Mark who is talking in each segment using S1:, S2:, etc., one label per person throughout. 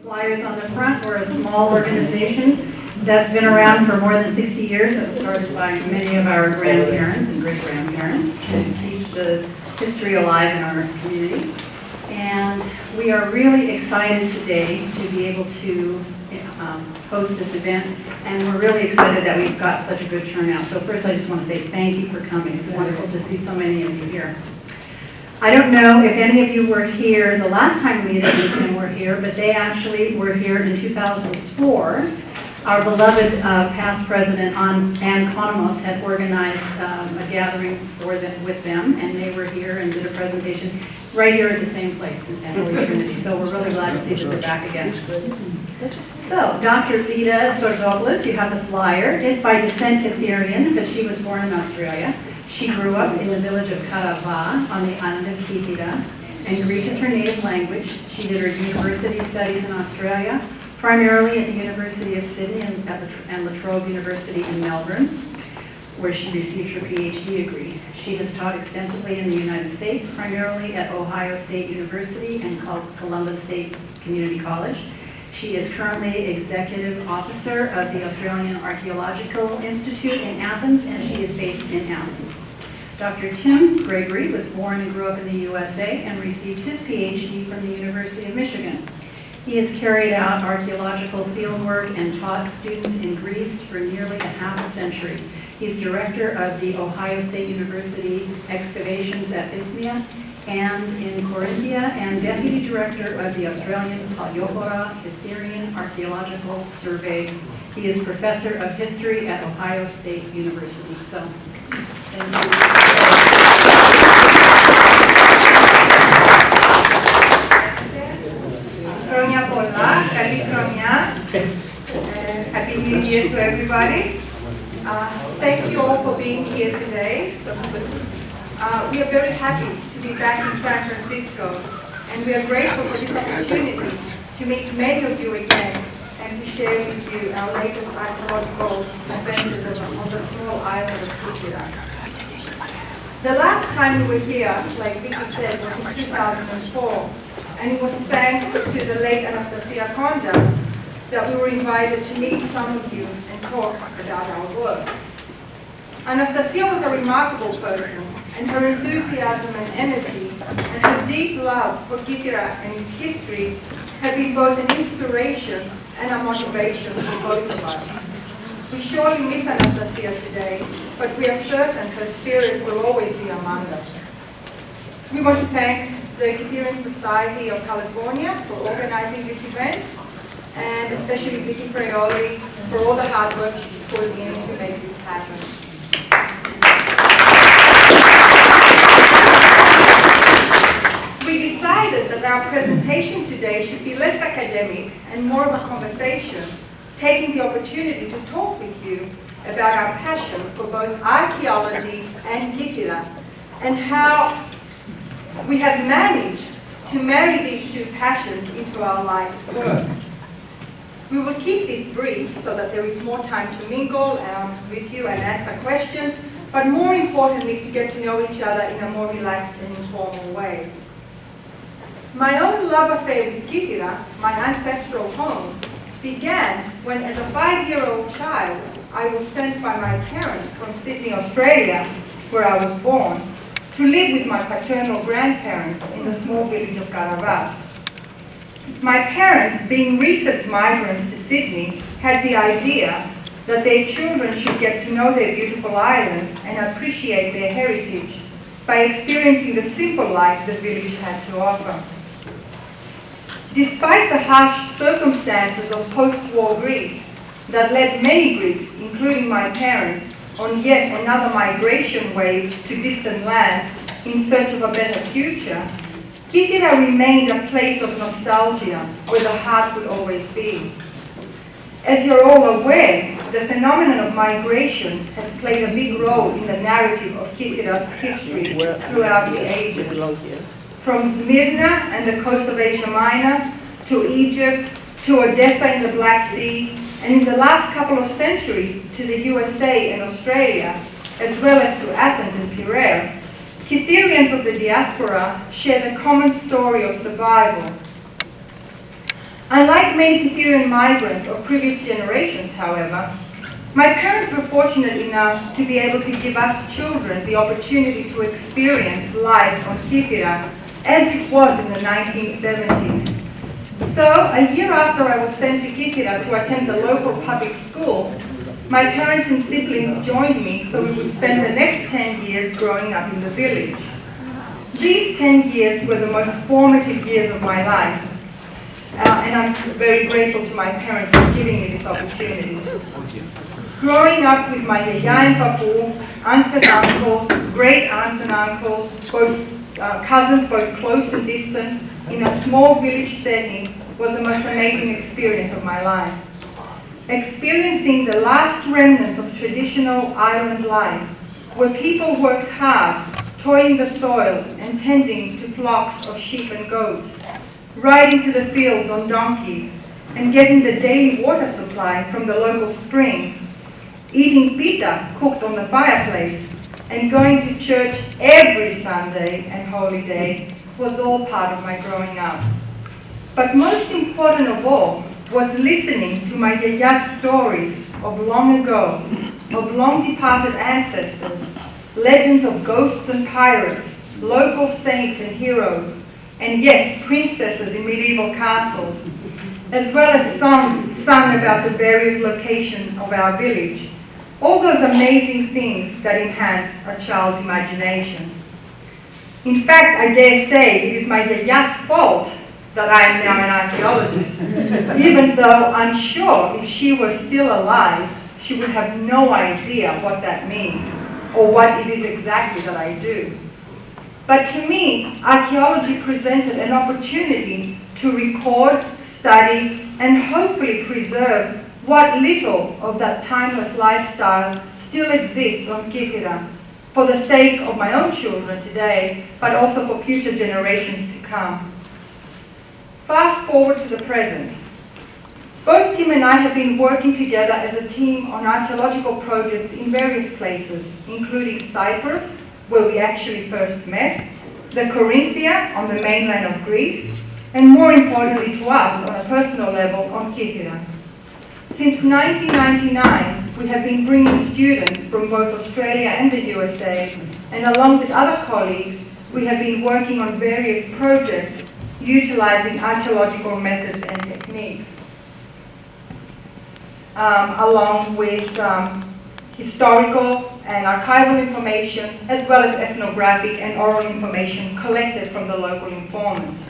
S1: Flyers on the front. We're a small organization that's been around for more than 60 years. It was started by many of our grandparents and great-grandparents to keep the history alive in our community. And we are really excited today to be able to host this event, and we're really excited that we've got such a good turnout. So first I just want to say thank you for coming. It's wonderful to see so many of you here. I don't know if any of you were here the last time Lita and Tim were here, but they actually were here in 2004. Our beloved past president, Ann Konomos, had organized a gathering with them, and they were here and did a presentation right here at the same place at Holy Trinity. So we're really glad to see that they're back again. So, Dr. Lita Tzortzopoulou, you have the flyer, is by descent Kytherian, but she was born in Australia. She grew up in the village of Kythera on the island of Kythera, and Greek is her native language. She did her university studies in Australia, primarily at the University of Sydney and La Trobe University in Melbourne, where she received her PhD degree. She has taught extensively in the United States, primarily at Ohio State University and Columbus State Community College. She is currently Executive Officer of the Australian Archaeological Institute in Athens, and she is based in Athens. Dr. Tim Gregory was born and grew up in the USA and received his PhD from the University of Michigan. He has carried out archaeological fieldwork and taught students in Greece for nearly a half a century. He's director of the Ohio State University excavations at Isthmia and in Corinthia, and deputy director of the Australian Kytherian Archaeological Survey. He is professor of history at Ohio State University. So, thank you.
S2: Happy New Year to everybody. Thank you all for being here today. We are very happy to be back in San Francisco, and we are grateful for this opportunity to meet many of you again and to share with you our latest archaeological adventures on the small island of Kythera. The last time we were here, like Vicky said, was in 2004, and it was thanks to the late Anastasia Kondas that we were invited to meet some of you and talk about our work. Anastasia was a remarkable person, and her enthusiasm and energy and her deep love for Kythera and its history have been both an inspiration and a motivation for both of us. We surely miss Anastasia today, but we are certain her spirit will always be among us. We want to thank the Kytherian Society of California for organizing this event, and especially Vicky Fraioli for all the hard work she's put in to make this happen. We decided that our presentation today should be less academic and more of a conversation, taking the opportunity to talk with you about our passion for both archaeology and Kythera, and how we have managed to marry these two passions into our life's work. We will keep this brief so that there is more time to mingle with you and answer questions, but more importantly, to get to know each other in a more relaxed and informal way. My own love affair with Kythera, my ancestral home, began when, as a 5-year-old child, I was sent by my parents from Sydney, Australia, where I was born, to live with my paternal grandparents in the small village of Kythera. My parents, being recent migrants to Sydney, had the idea that their children should get to know their beautiful island and appreciate their heritage by experiencing the simple life the village had to offer. Despite the harsh circumstances of post-war Greece that led many Greeks, including my parents, on yet another migration wave to distant lands in search of a better future, Kythera remained a place of nostalgia where the heart would always be. As you're all aware, the phenomenon of migration has played a big role in the narrative of Kythera's history throughout the ages. From Smyrna and the coast of Asia Minor, to Egypt, to Odessa in the Black Sea, and in the last couple of centuries to the USA and Australia, as well as to Athens and Piraeus, Kytherians of the diaspora share the common story of survival. Unlike many Kytherian migrants of previous generations, however, my parents were fortunate enough to be able to give us children the opportunity to experience life on Kythera as it was in the 1970s. So, a year after I was sent to Kythera to attend the local public school, my parents and siblings joined me so we would spend the next 10 years growing up in the village. These 10 years were the most formative years of my life, and I'm very grateful to my parents for giving me this opportunity. Growing up with my yaya and papu, aunts and uncles, great aunts and uncles, both cousins both close and distant, in a small village setting was the most amazing experience of my life. Experiencing the last remnants of traditional island life, where people worked hard, toiling the soil and tending to flocks of sheep and goats, riding to the fields on donkeys, and getting the daily water supply from the local spring, eating pita cooked on the fireplace, and going to church every Sunday and holy day was all part of my growing up. But most important of all was listening to my yaya's stories of long ago, of long departed ancestors, legends of ghosts and pirates, local saints and heroes, and yes, princesses in medieval castles, as well as songs sung about the various locations of our village. All those amazing things that enhance a child's imagination. In fact, I dare say it is my yaya's fault that I am now an archaeologist, even though I'm sure if she were still alive, she would have no idea what that means, or what it is exactly that I do. But to me, archaeology presented an opportunity to record, study, and hopefully preserve what little of that timeless lifestyle still exists on Kythera, for the sake of my own children today, but also for future generations to come. Fast forward to the present. Both Tim and I have been working together as a team on archaeological projects in various places, including Cyprus, where we actually first met, the Corinthia on the mainland of Greece, and more importantly to us, on a personal level, on Kythera. Since 1999, we have been bringing students from both Australia and the USA, and along with other colleagues, we have been working on various projects utilizing archaeological methods and techniques, along with historical and archival information, as well as ethnographic and oral information collected from the local informants.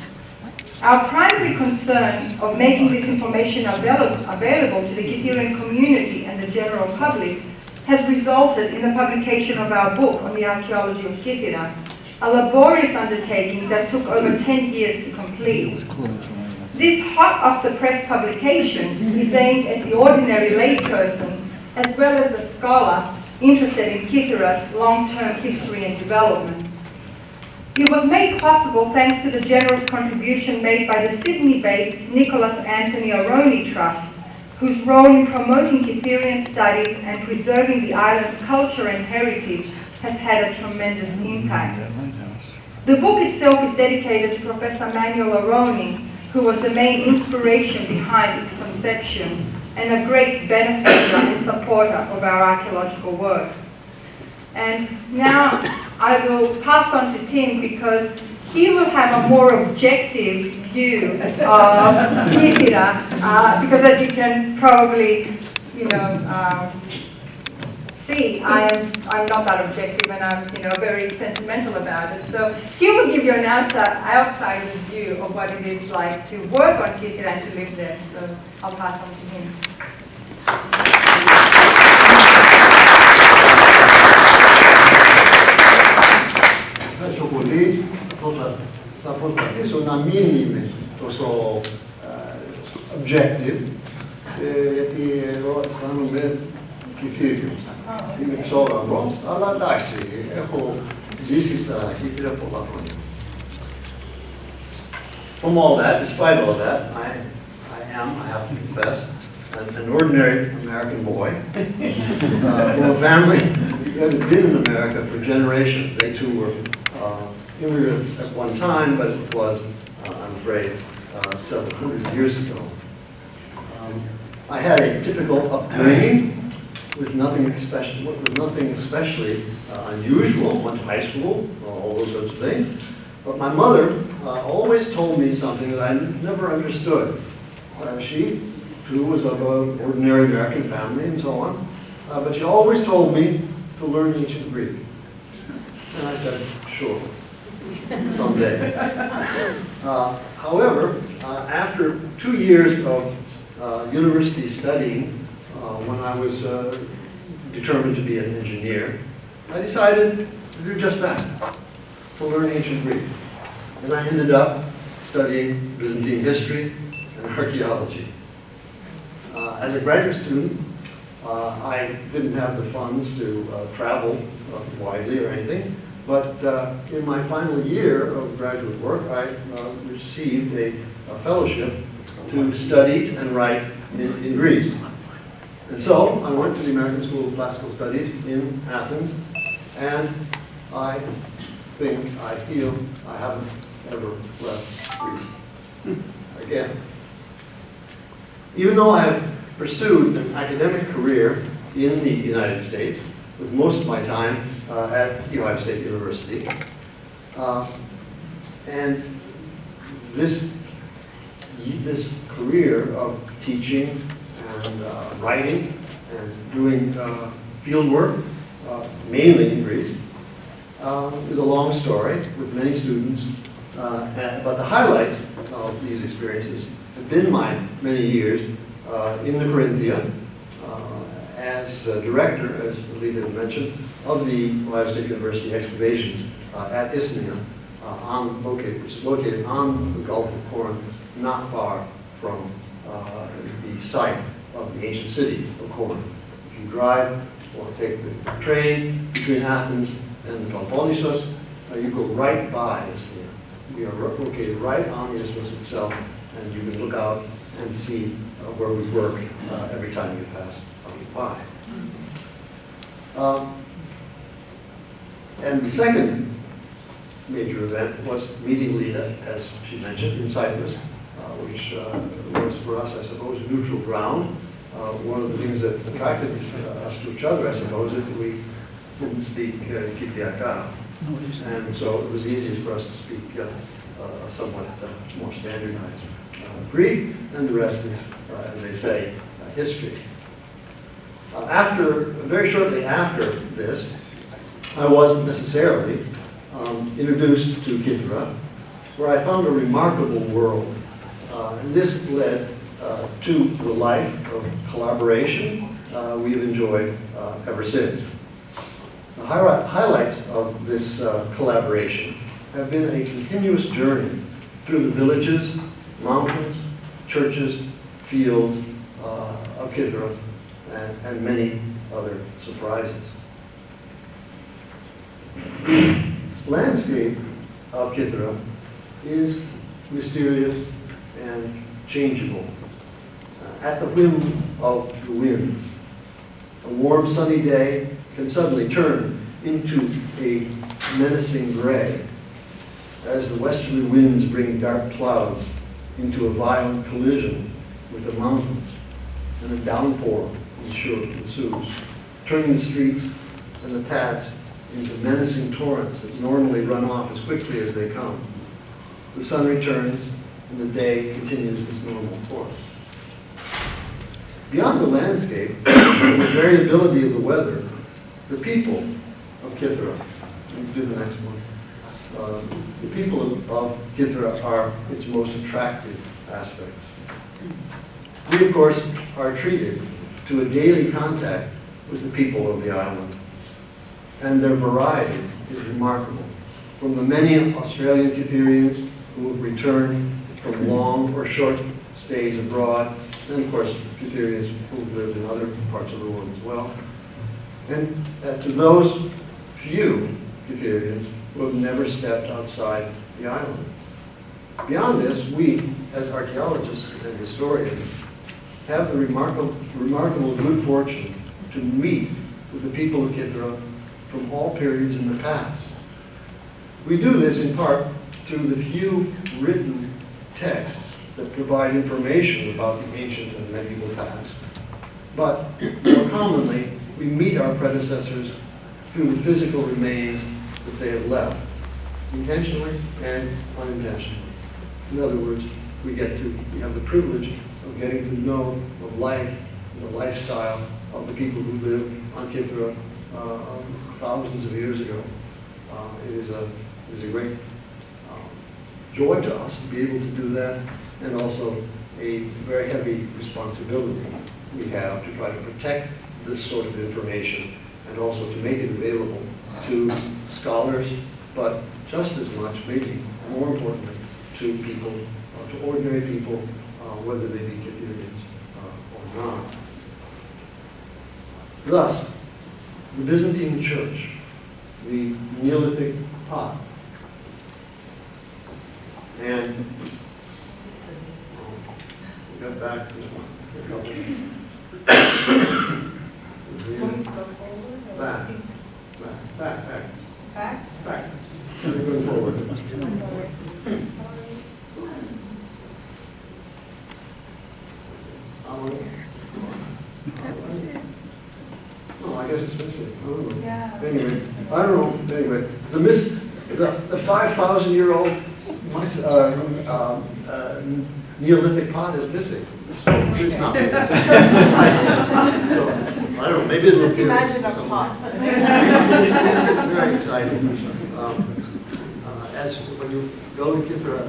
S2: Our primary concern of making this information available to the Kytherian community and the general public has resulted in the publication of our book on the archaeology of Kythera, a laborious undertaking that took over 10 years to complete. This hot-off-the-press publication is aimed at the ordinary layperson, as well as the scholar interested in Kythera's long-term history and development. It was made possible thanks to the generous contribution made by the Sydney-based Nicholas Anthony Aroni Trust, whose role in promoting Kytherian studies and preserving the island's culture and heritage has had a tremendous impact. The book itself is dedicated to Professor Manuel Aroni, who was the main inspiration behind its conception and a great benefactor and supporter of our archaeological work. And now I will pass on to Tim because he will have a more objective view of Kythera, because as you can probably, see, I'm not that objective and I'm, very sentimental about it. So he will give you an outsider's view of what it is like to work on Kythera and to live there. So I'll pass on to him.
S3: Ευχαριστώ πολύ. Θα προσπαθήσω να μην είμαι τόσο objective, γιατί εγώ αισθάνομαι Kytherian. Είμαι εξόγαμος, αλλά εντάξει, έχω ζήσει στα Kythera πολλά χρόνια. From all that, despite all that, I am, I have to confess, an ordinary American boy from a family that has been in America for generations. They too were immigrants at one time, but it was, I'm afraid, several hundred years ago. I had a typical upbringing with nothing especially unusual. Went to high school, all those sorts of things. But my mother always told me something that I never understood. She, too, was of an ordinary American family and so on. But she always told me to learn ancient Greek. And I said, sure, someday. However, after 2 years of university studying, when I was determined to be an engineer, I decided to do just that, to learn ancient Greek. And I ended up studying Byzantine history and archaeology. As a graduate student, I didn't have the funds to travel widely or anything, but in my final year of graduate work, I received a fellowship to study and write in Greece. And so I went to the American School of Classical Studies in Athens, and I feel I haven't ever left Greece again. Even though I have pursued an academic career in the United States, with most of my time at the Ohio State University, and this career of teaching and writing and doing field work, mainly in Greece, is a long story with many students. But the highlights of these experiences have been my many years in the Corinthia as director, as Lita had mentioned, of the Ohio State University excavations at Isthmia, which is located on the Gulf of Corinth, not far from the site of the ancient city of Corinth. If you drive or take the train between Athens and the Peloponnesus, you go right by Isthmia. We are located right on the isthmus itself, and you can look out and see where we work every time you pass by. And the second major event was meeting Lita, as she mentioned, in Cyprus, which was for us, I suppose, neutral ground. One of the things that attracted us to each other, I suppose, is that we didn't speak Kytherian. And so it was easiest for us to speak somewhat more standardized Greek, and the rest is, as they say, history. Very shortly after this, I wasn't necessarily introduced to Kythera, where I found a remarkable world. And this led to the life of collaboration we've enjoyed ever since. The highlights of this collaboration have been a continuous journey through the villages, mountains, churches, fields of Kythera, and many other surprises. The landscape of Kythera is mysterious and changeable. At the whim of the winds, a warm sunny day can suddenly turn into a menacing gray as the westerly winds bring dark clouds into a violent collision with the mountains, and a downpour ensues, turning the streets and the paths into menacing torrents that normally run off as quickly as they come. The sun returns, and the day continues its normal course. Beyond the landscape and the variability of the weather, the people of Kythera, let's do the next one. The people of Kythera are its most attractive aspects. We, of course, are treated to a daily contact with the people of the island, and their variety is remarkable. From the many Australian Kytherians who have returned from long or short stays abroad, and of course Kytherians who have lived in other parts of the world as well, and to those few Kytherians who have never stepped outside the island. Beyond this, we, as archaeologists and historians, have the remarkable good fortune to meet with the people of Kythera from all periods in the past. We do this in part through the few written texts that provide information about the ancient and medieval past. But more commonly, we meet our predecessors through the physical remains that they have left, intentionally and unintentionally. In other words, we have the privilege of getting to know the life, the lifestyle of the people who lived on Kythera thousands of years ago. It is a great joy to us to be able to do that, and also a very heavy responsibility we have to try to protect this sort of information and also to make it available to scholars, but just as much, maybe more importantly, to people, to ordinary people, whether they be Kytherians or not. Thus, the Byzantine Church, the Neolithic pot, and we got back to this one. Back. Going forward. Oh, I guess it's missing. I don't know.
S2: Yeah.
S3: Anyway, I don't know. Anyway, the 5,000-year-old Neolithic pot is missing. So it's not. So, I don't know. Maybe it'll
S2: Just
S3: appear
S2: imagine a
S3: somewhere.
S2: pot.
S3: It's very exciting. As when you go to Kythera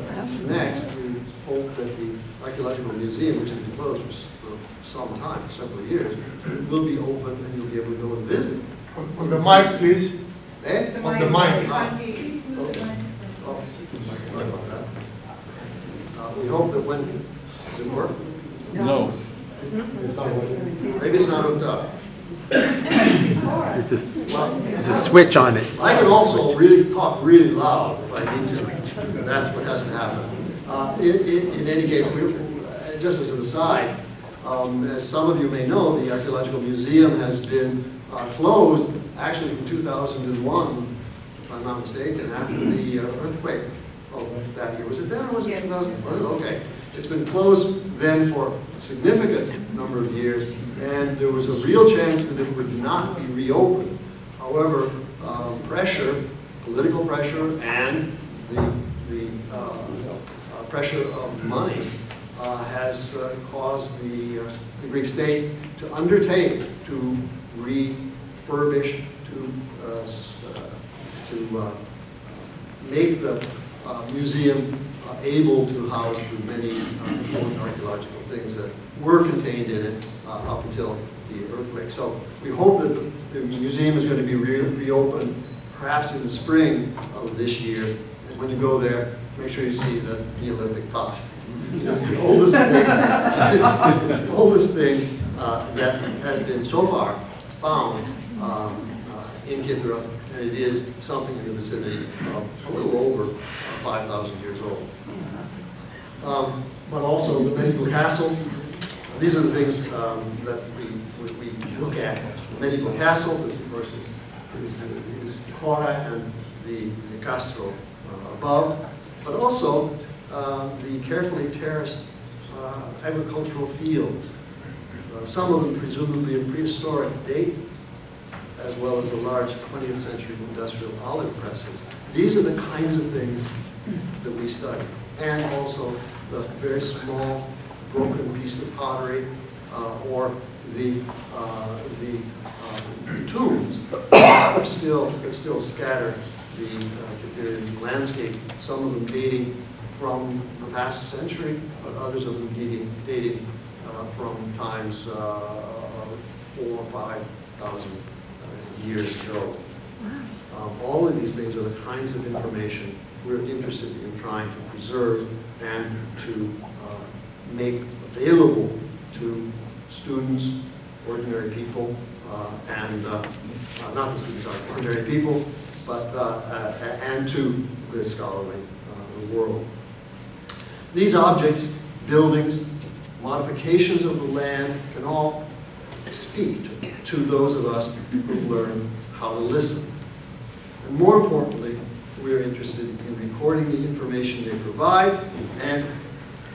S3: next, we hope that the Archaeological Museum, which has been closed for some time, several years, will be open and you'll be able to go and visit.
S4: On the mic, please.
S3: Eh?
S4: On the mic.
S3: Oh, sorry about that. We hope that when, does it work?
S5: No.
S3: Maybe it's not hooked up.
S5: There's a switch on it.
S3: I can also talk really loud if I need to. That's what has to happen. In any case, just as an aside, as some of you may know, the Archaeological Museum has been closed actually from 2001, if I'm not mistaken, after the earthquake of that year. Was it then or was it 2000? Was it? Okay. It's been closed then for a significant number of years, and there was a real chance that it would not be reopened. However, political pressure, and the pressure of money has caused the Greek state to undertake to refurbish, to make the museum able to house the many important archaeological things that were contained in it up until the earthquake. So we hope that the museum is going to be reopened perhaps in the spring of this year. And when you go there, make sure you see the Neolithic pot. It's the oldest thing. It's the oldest thing that has been so far found in Kythera, and it is something in the vicinity of a little over 5,000 years old. But also the medieval castle. These are the things that we look at. The medieval castle, this of course is Cora and the Castro above, but also the carefully terraced agricultural fields. Some of them presumably of prehistoric date, as well as the large 20th century industrial olive presses. These are the kinds of things that we study. And also the very small broken piece of pottery or the tombs that still scatter the Kytherian landscape, some of them dating from the past century, but others of them dating from times 4,000 or 5,000 years ago. All of these things are the kinds of information we're interested in trying to preserve and to make available to students, ordinary people, and not the students are ordinary people, but and to the scholarly world. These objects, buildings, modifications of the land can all speak to those of us who learn how to listen. And more importantly, we are interested in recording the information they provide and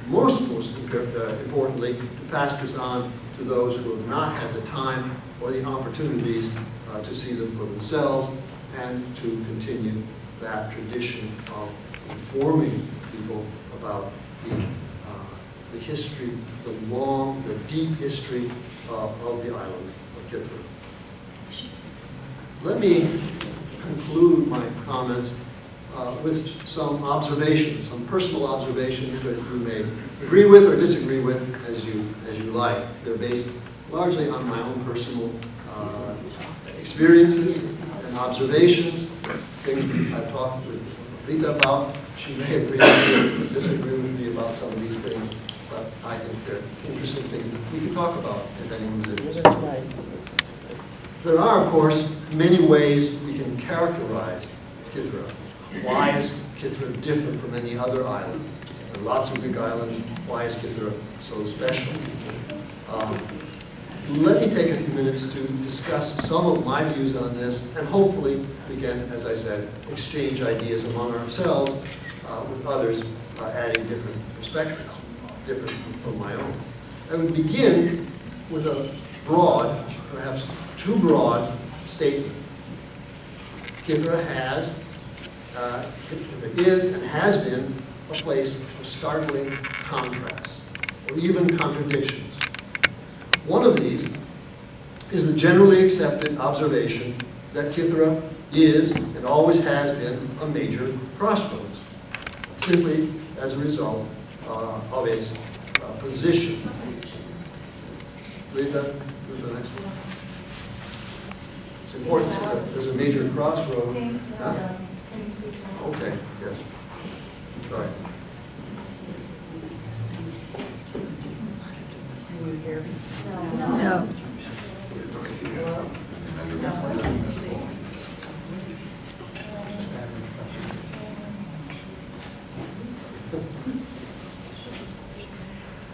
S3: most importantly, to pass this on to those who have not had the time or the opportunities to see them for themselves, and to continue that tradition of informing people about the history, the deep history of the island of Kythera. Let me conclude my comments with some observations, some personal observations that you may agree with or disagree with as you like. They're based largely on my own personal experiences and observations, things I've talked with Lita about. She may agree with me or disagree with me about some of these things, but I think they're interesting things that we can talk about if anyone's interested. That's right. There are, of course, many ways we can characterize Kythera. Why is Kythera different from any other island? There are lots of Greek islands. Why is Kythera so special? Let me take a few minutes to discuss some of my views on this, and hopefully we can, as I said, exchange ideas among ourselves with others, adding different perspectives, different from my own. I would begin with a broad, perhaps too broad, statement. Kythera has, it is and has been, a place of startling contrasts, or even contradictions. One of these is the generally accepted observation that Kythera is and always has been a major crossroads, simply as a result of its position. Read that, read the next one. It's important that there's a major crossroad. Okay, yes. Sorry.
S1: No.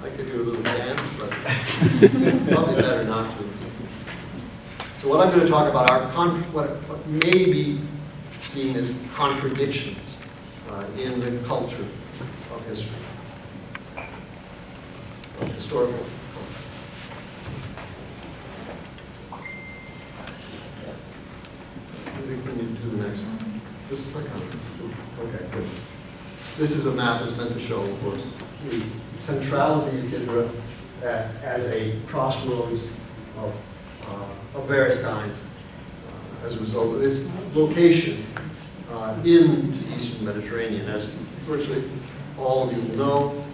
S3: I could do a little dance, but probably better not to. So what I'm going to talk about are what may be seen as contradictions in the culture of history, of historical culture. Can you do the next one? Just click on this. Okay, good. This is a map that's meant to show, of course, the centrality of Kythera as a crossroads of various kinds as a result of its location in the Eastern Mediterranean. As virtually all of you will know,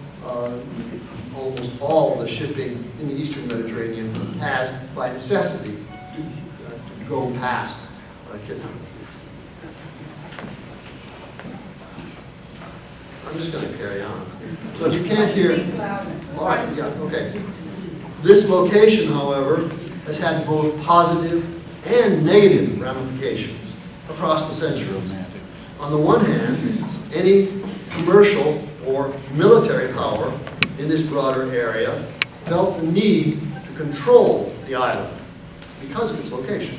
S3: almost all the shipping in the Eastern Mediterranean has, by necessity, to go past Kythera. I'm just going to carry on. So if you can't hear, all right, yeah, okay. This location, however, has had both positive and negative ramifications across the centuries. On the one hand, any commercial or military power in this broader area felt the need to control the island because of its location.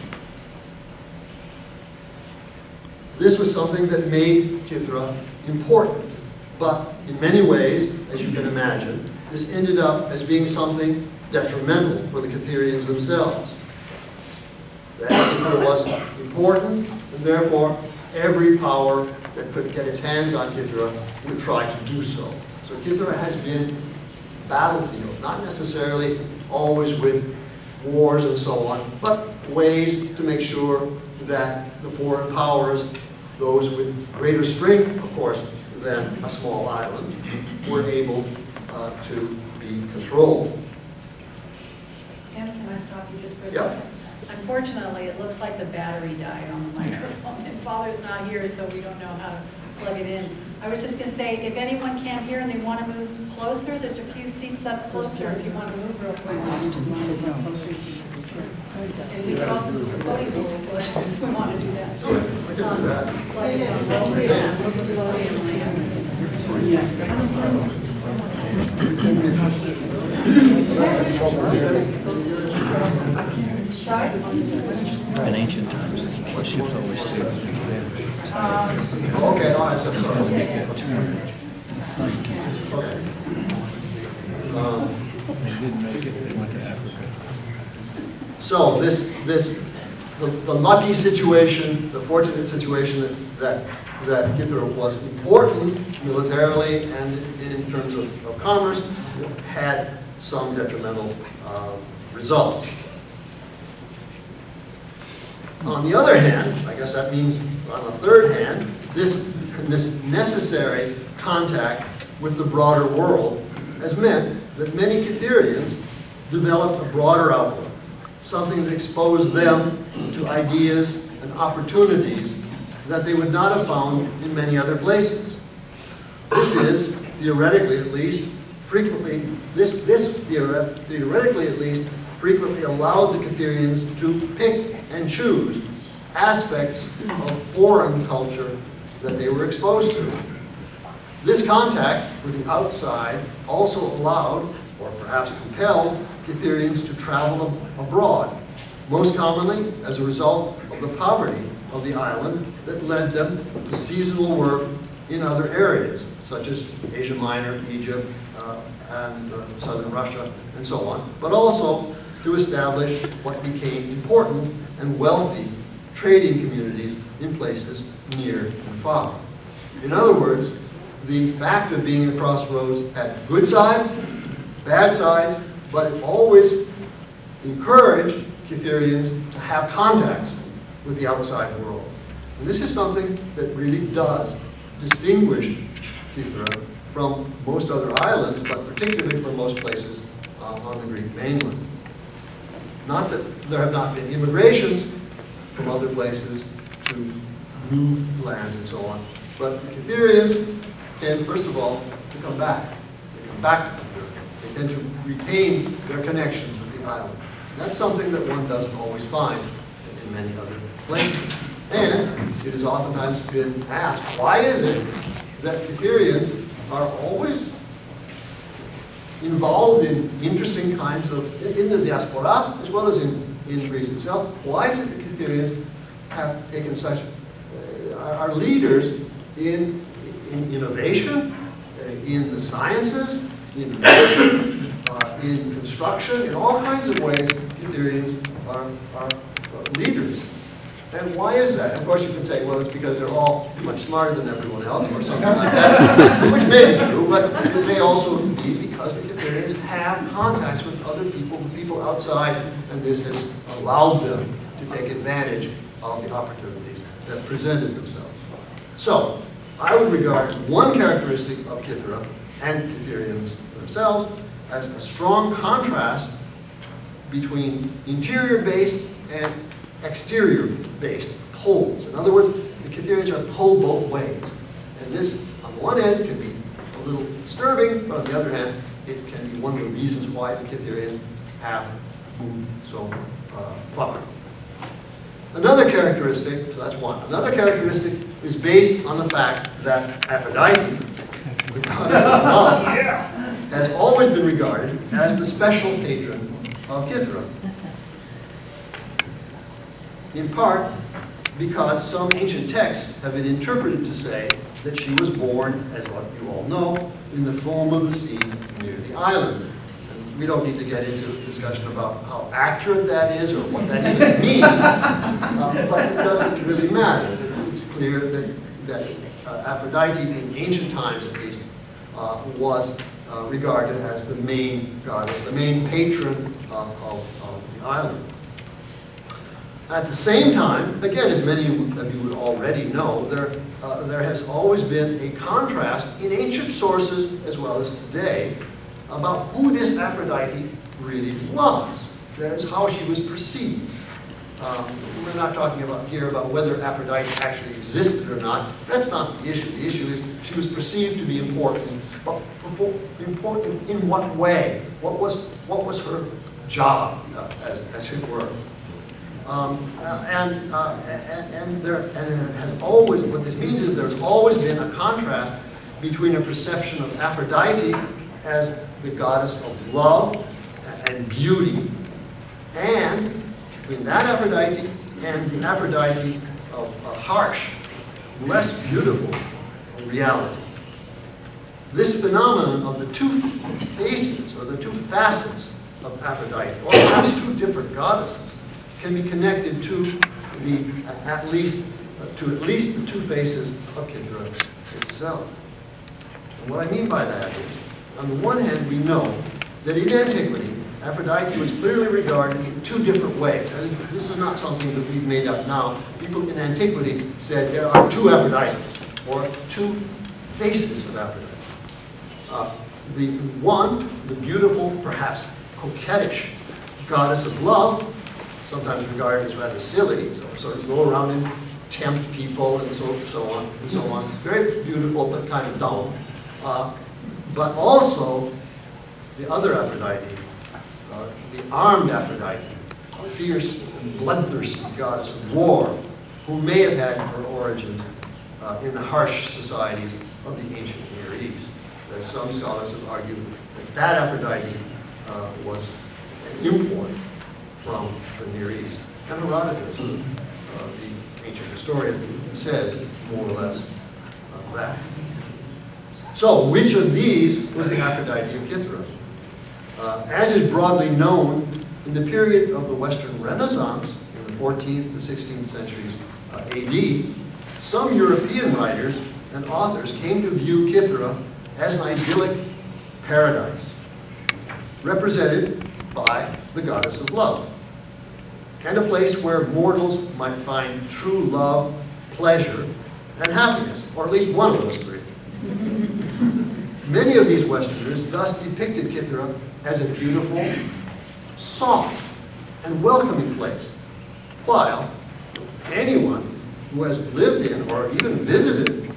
S3: This was something that made Kythera important, but in many ways, as you can imagine, this ended up as being something detrimental for the Kytherians themselves. That Kythera was important, and therefore every power that could get its hands on Kythera would try to do so. So Kythera has been a battlefield, not necessarily always with wars and so on, but ways to make sure that the foreign powers, those with greater strength, of course, than a small island, were able to be controlled.
S1: Tim, can I stop you just for a
S3: Yeah.
S1: second? Unfortunately, it looks like the battery died on the microphone, and Father's not here, so we don't know how to plug it in. I was just going to say, if anyone can't hear and they want to move closer, there's a few seats up closer if you want to move real quick. And we can also move the podium if we want to do that.
S3: Sure, I can do that.
S1: It's like it's
S6: In ancient times, the ships always stayed there.
S3: Okay, all right, so sorry. Okay.
S6: They didn't make it, they went to Africa.
S3: So the lucky situation, the fortunate situation that Kythera was important militarily and in terms of commerce, had some detrimental results. On the other hand, I guess that means on the third hand, this necessary contact with the broader world has meant that many Kytherians developed a broader outlook, something that exposed them to ideas and opportunities that they would not have found in many other places. This is, theoretically at least, frequently allowed the Kytherians to pick and choose aspects of foreign culture that they were exposed to. This contact with the outside also allowed, or perhaps compelled, Kytherians to travel abroad, most commonly as a result of the poverty of the island that led them to seasonal work in other areas, such as Asia Minor, Egypt, and southern Russia, and so on, but also to establish what became important and wealthy trading communities in places near and far. In other words, the fact of being a crossroads had good sides, bad sides, but it always encouraged Kytherians to have contacts with the outside world. And this is something that really does distinguish Kythera from most other islands, but particularly from most places on the Greek mainland. Not that there have not been immigrations from other places to new lands and so on, but the Kytherians tend, first of all, to come back. They come back to Kythera. They tend to retain their connections with the island. And that's something that one doesn't always find in many other places. And it has oftentimes been asked, why is it that Kytherians are always involved in interesting kinds of, in the diaspora, as well as in Greece itself? Why is it that Kytherians have taken such, are leaders in innovation, in the sciences, in medicine, in construction, in all kinds of ways? Kytherians are leaders. And why is that? Of course, you can say, well, it's because they're all much smarter than everyone else, or something like that, which may be true, but it may also be because the Kytherians have contacts with other people, with people outside, and this has allowed them to take advantage of the opportunities that presented themselves. So, I would regard one characteristic of Kythera and Kytherians themselves as a strong contrast between interior-based and exterior-based pulls. In other words, the Kytherians are pulled both ways. And this, on the one hand, can be a little disturbing, but on the other hand, it can be one of the reasons why the Kytherians have moved so far. Another characteristic, so that's one. Another characteristic is based on the fact that Aphrodite, the goddess of love, has always been regarded as the special patron of Kythera. In part because some ancient texts have been interpreted to say that she was born, as what you all know, in the foam of the sea near the island. And we don't need to get into a discussion about how accurate that is or what that even means, but it doesn't really matter. It's clear that Aphrodite, in ancient times at least, was regarded as the main goddess, the main patron of the island. At the same time, again, as many of you would already know, there has always been a contrast in ancient sources as well as today about who this Aphrodite really was. That is, how she was perceived. We're not talking about here about whether Aphrodite actually existed or not. That's not the issue. The issue is she was perceived to be important, but important in what way? What was her job, as it were? And it has always, what this means is there's always been a contrast between a perception of Aphrodite as the goddess of love and beauty, and between that Aphrodite and the Aphrodite of a harsh, less beautiful reality. This phenomenon of the two faces or the two facets of Aphrodite, or perhaps two different goddesses, can be connected to at least the two faces of Kythera itself. And what I mean by that is, on the one hand, we know that in antiquity, Aphrodite was clearly regarded in two different ways. This is not something that we've made up now. People in antiquity said there are two Aphrodites, or two faces of Aphrodite. The one, the beautiful, perhaps coquettish goddess of love, sometimes regarded as rather silly, so sort of go around and tempt people and so on and so on. Very beautiful, but kind of dull. But also the other Aphrodite, the armed Aphrodite, a fierce and bloodthirsty goddess of war, who may have had her origins in the harsh societies of the ancient Near East. As some scholars have argued that Aphrodite was an import from the Near East. And Herodotus, the ancient historian, says more or less that. So, which of these was the Aphrodite of Kythera? As is broadly known, in the period of the Western Renaissance, in the 14th and 16th centuries AD, some European writers and authors came to view Kythera as an idyllic paradise, represented by the goddess of love, and a place where mortals might find true love, pleasure, and happiness, or at least one of those three. Many of these Westerners thus depicted Kythera as a beautiful, soft, and welcoming place, while anyone who has lived in or even visited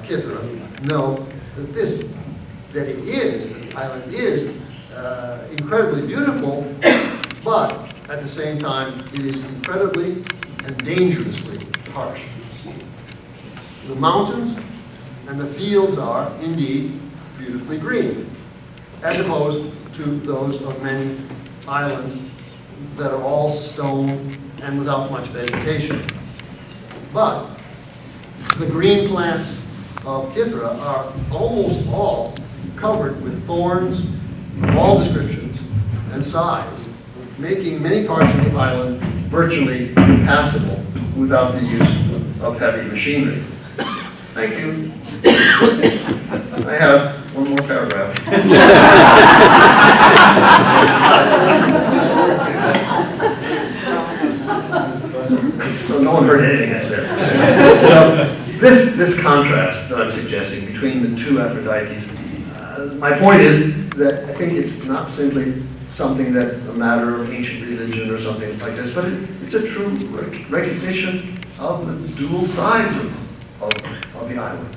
S3: Kythera know that the island is incredibly beautiful, but at the same time, it is incredibly and dangerously harsh. The mountains and the fields are indeed beautifully green, as opposed to those of many islands that are all stone and without much vegetation. But the green plants of Kythera are almost all covered with thorns of all descriptions and size, making many parts of the island virtually impassable without the use of heavy machinery. Thank you. I have one more paragraph. So no one heard anything I said. So this contrast that I'm suggesting between the two Aphrodites, my point is that I think it's not simply something that's a matter of ancient religion or something like this, but it's a true recognition of the dual sides of the island.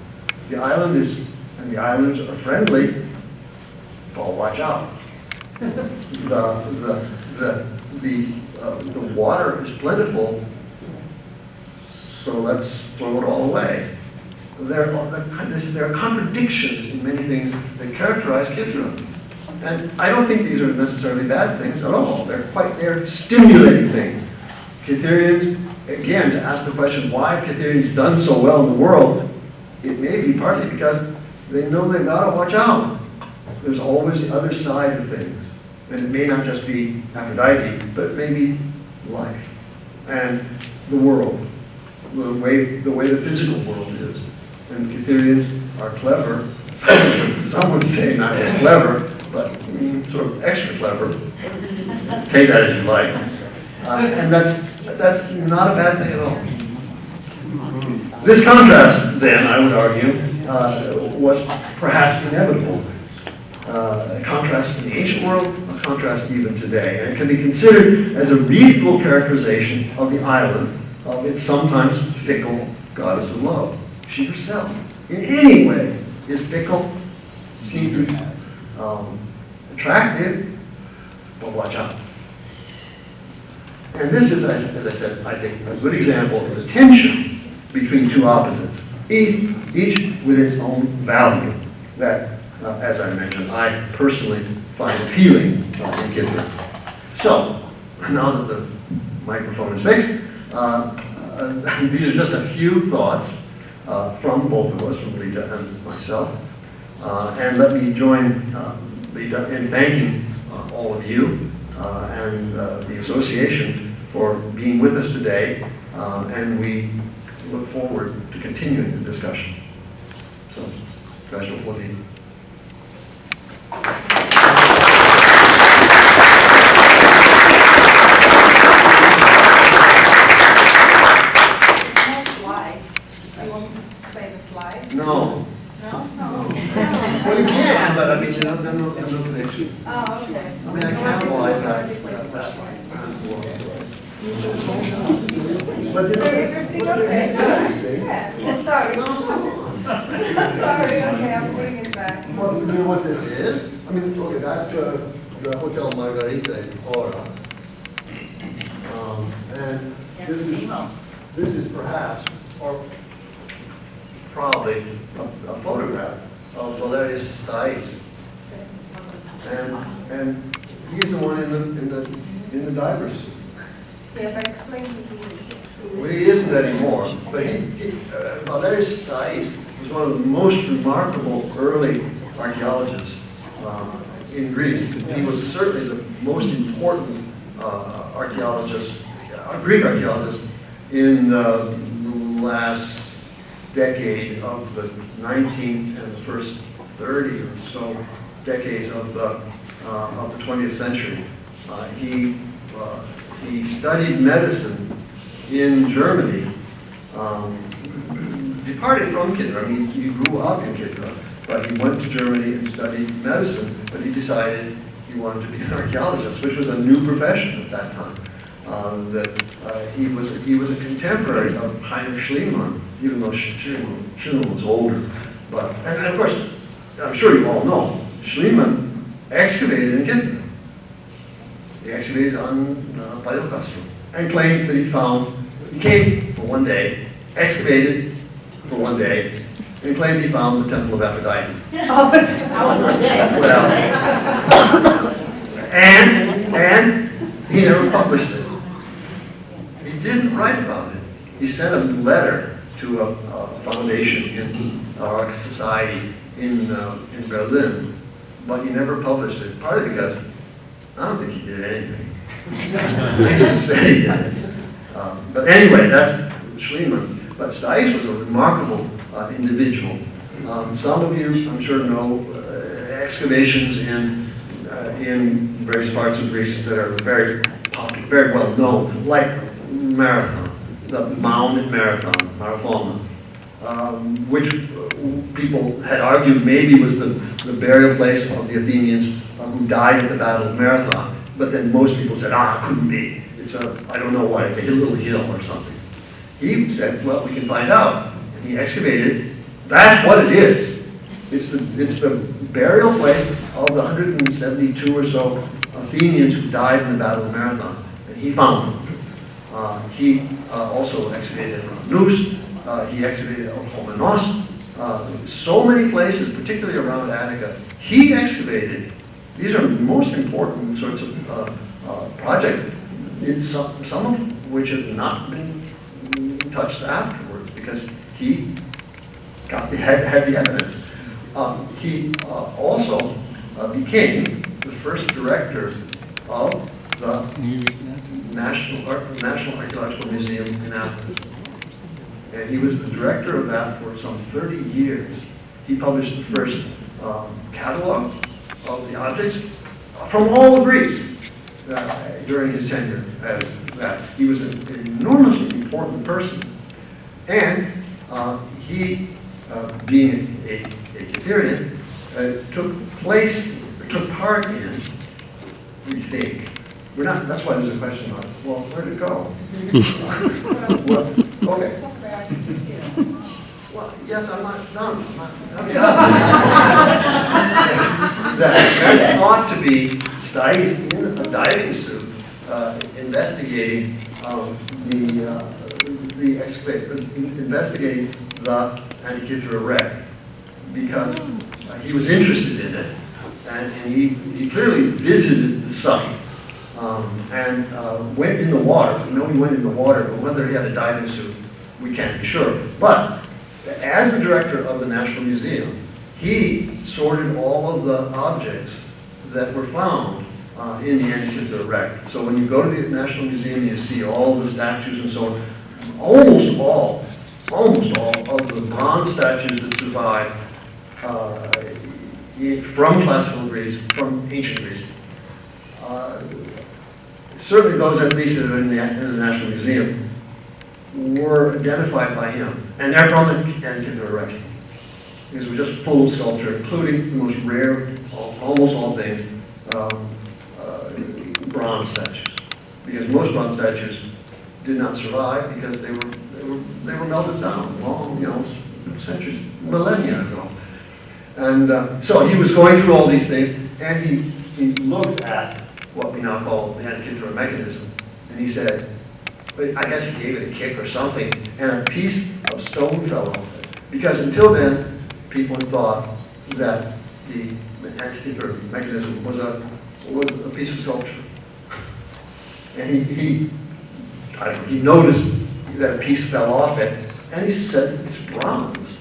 S3: The island is, and the islands are friendly, but watch out. The water is plentiful, so let's throw it all away. There are contradictions in many things that characterize Kythera. And I don't think these are necessarily bad things at all. They're stimulating things. Kytherians, again, to ask the question, why have Kytherians done so well in the world? It may be partly because they know they've got to watch out. There's always the other side of things. And it may not just be Aphrodite, but it may be life and the world, the way the physical world is. And Kytherians are clever. Some would say not as clever, but sort of extra clever. Take that as you like. And that's not a bad thing at all. This contrast, then, I would argue, was perhaps inevitable. A contrast in the ancient world, a contrast even today. And it can be considered as a reasonable characterization of the island, of its sometimes fickle goddess of love. She herself, in any way, is fickle, secret, attractive, but watch out. And this is, as I said, I think, a good example of the tension between two opposites, each with its own value that, as I mentioned, I personally find appealing in Kythera. So, now that the microphone is fixed, these are just a few thoughts from both of us, from Lita and myself, And let me join Lita in thanking all of you and the association for being with us today, and we look forward to continuing the discussion. So, Archaeological. No.
S2: No?
S3: Well, you can, but I mean, you know, there's no connection.
S2: Oh, okay.
S3: I mean, I capitalize that. But
S2: Very interesting, okay. Yeah, I'm sorry. I'm sorry, okay, I'm putting it back.
S3: Well, you know what this is? I mean, okay, that's the Hotel Margarita in Florida. And this is perhaps, or probably, a photograph of Valerius Stais. And he's the one in the divers suit.
S2: Yeah, but explain to me.
S3: Well, he isn't anymore, but Valerius Stais was one of the most remarkable early archaeologists in Greece. He was certainly the most important archaeologist, Greek archaeologist, in the last decade of the 19th and the first 30 or so decades of the 20th century. He studied medicine in Germany, departed from Kythera. I mean, he grew up in Kythera, but he went to Germany and studied medicine, but he decided he wanted to be an archaeologist, which was a new profession at that time. He was a contemporary of Heinrich Schliemann, even though Schliemann was older. But and of course, I'm sure you all know, Schliemann excavated in Kythera. He excavated on Paleocastrum and claims that he came for one day, excavated for one day, and claimed he found the Temple of Aphrodite. Well, and he never published it. He didn't write about it. He sent a letter to a foundation in our society in Berlin, but he never published it, partly because I don't think he did anything. He didn't say he did it. But anyway, that's Schliemann. But Stais was a remarkable individual. Some of you, I'm sure, know excavations in various parts of Greece that are very popular, very well known, like Marathon, the mound at Marathon, which people had argued maybe was the burial place of the Athenians who died at the Battle of Marathon. But then most people said, it couldn't be. It's I don't know what, it's a little hill or something. He said, well, we can find out. And he excavated. That's what it is. It's the burial place of the 172 or so Athenians who died in the Battle of Marathon. And he found them. He also excavated Neus. He excavated Homenos. So many places, particularly around Attica. He excavated. These are the most important sorts of projects, some of which have not been touched afterwards because he had the evidence. He also became the first director of the National Archaeological Museum in Athens. And he was the director of that for some 30 years. He published the first catalog of the objects from all of Greece during his tenure as that. He was an enormously important person. And he, being a Kytherian, took part in, we think, that's why there's a question on, well, where'd it go? Well, okay. Well, yes, I'm not done. There's thought to be Stais in a diving suit investigating investigating the Antikythera wreck because he was interested in it, and he clearly visited the site and went in the water. We know he went in the water, but whether he had a diving suit, we can't be sure. But as the director of the National Museum, he sorted all of the objects that were found in the Antikythera wreck. So when you go to the National Museum, you see all the statues and so on. Almost all of the bronze statues that survive from classical Greece, from ancient Greece, certainly those at least that are in the National Museum, were identified by him. And they're from the Antikythera wreck. Because it was just full of sculpture, including the most rare, almost all things, bronze statues. Because most bronze statues did not survive because they were melted down long, centuries, millennia ago. And so he was going through all these things, and he looked at what we now call the Antikythera mechanism, and he said, I guess he gave it a kick or something, and a piece of stone fell off it. Because until then, people had thought that the Antikythera mechanism was a piece of sculpture. And he noticed that a piece fell off it, and he said, it's bronze.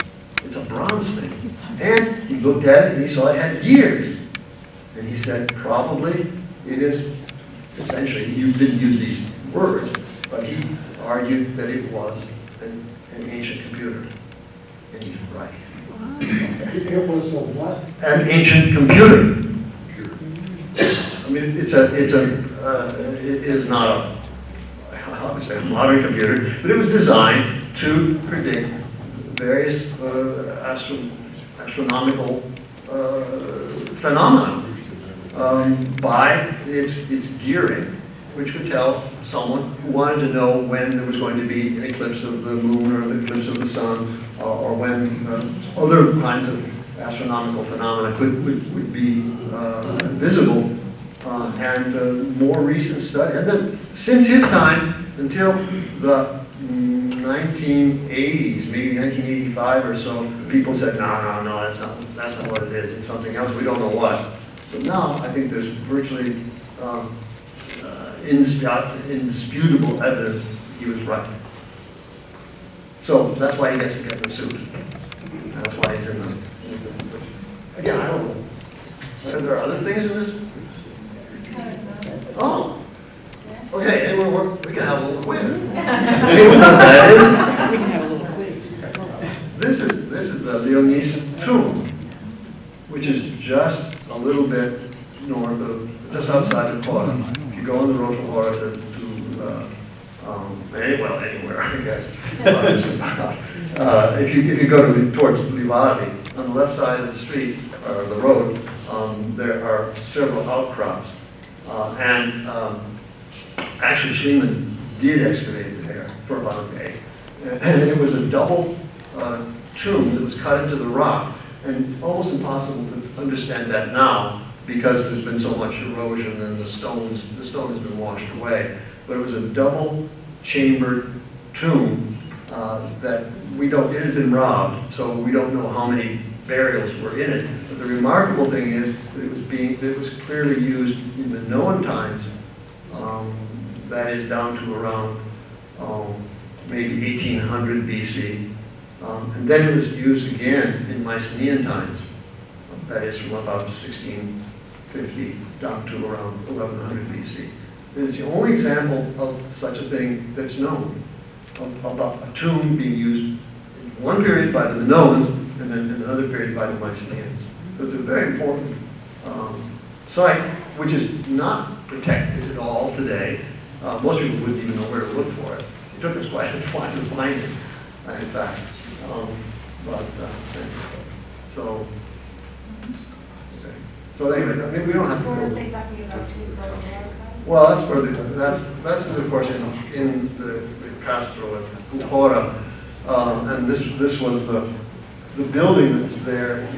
S3: It's a bronze thing. And he looked at it, and he saw it had gears. And he said, probably it is, essentially, he didn't use these words, but he argued that it was an ancient computer. And he's right.
S4: It was a what?
S3: An ancient computer. I mean, it is not a modern computer, but it was designed to predict various astronomical phenomena by its gearing, which could tell someone who wanted to know when there was going to be an eclipse of the moon or an eclipse of the sun, or when other kinds of astronomical phenomena would be visible. And more recent study, and then since his time until the 1980s, maybe 1985 or so, people said, no, that's not what it is. It's something else. We don't know what. But now I think there's virtually indisputable evidence he was right. So that's why he gets to get the suit. That's why he's in the again, I don't know. Are there other things in this? Oh. Okay, anyone we can have a little quiz. Anyone know what that is?
S7: We can have a little quiz.
S3: This is the Leonese tomb, which is just a little bit north of, just outside of Hora. If you go on the road from Hora to anywhere, I guess. If you go towards Livadi, on the left side of the street, or the road, there are several outcrops. Actually, Schliemann did excavate there for about a day. And it was a double tomb that was cut into the rock. And it's almost impossible to understand that now because there's been so much erosion and the stone has been washed away. But it was a double chambered tomb that it had been robbed, so we don't know how many burials were in it. But the remarkable thing is that it was clearly used in the known times, that is down to around maybe 1800 BC. And then it was used again in Mycenaean times, that is from about 1650 down to around 1100 BC. And it's the only example of such a thing that's known, about a tomb being used in one period by the Minoans and then in another period by the Mycenaeans. So it's a very important site, which is not protected at all today. Most people wouldn't even know where to look for it. It took us quite a while to find it, in fact. So anyway, I mean, we don't have to
S2: You want to
S3: go.
S2: say something about historical archive?
S3: Well, that's of course in the Castro at Hora, and this was the building that's there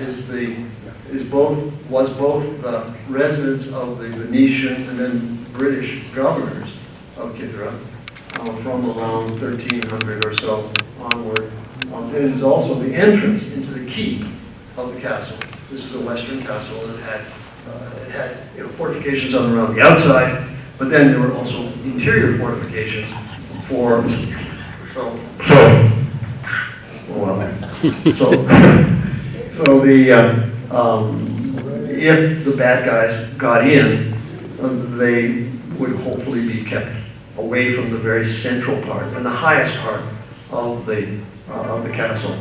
S3: was both the residence of the Venetian and then British governors of Kythera from around 1300 or so onward. It is also the entrance into the keep of the castle. This is a western castle that had fortifications on around the outside, but then there were also interior fortifications for So if the bad guys got in, they would hopefully be kept away from the very central part and the highest part of the castle,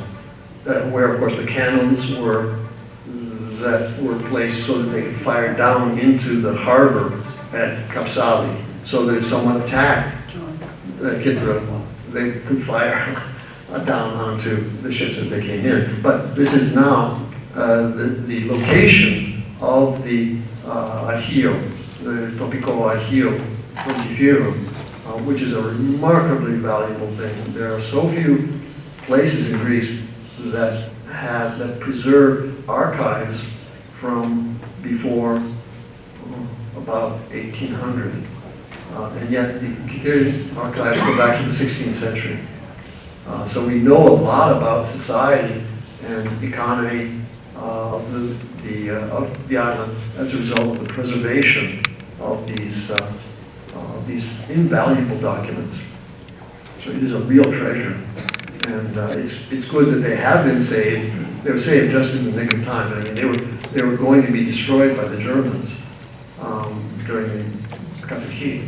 S3: where of course the cannons that were placed so that they could fire down into the harbor at Kapsali, so that if someone attacked Kythera, they could fire down onto the ships as they came in. But this is now the location of the archaeo, the topico archaeo from Kythera, which is a remarkably valuable thing. There are so few places in Greece that preserve archives from before about 1800. And yet the Kytherian archives go back to the 16th century. So we know a lot about society and economy of the island as a result of the preservation of these invaluable documents. So it is a real treasure. And it's good that they have been saved. They were saved just in the nick of time. I mean, they were going to be destroyed by the Germans during the Kathaki.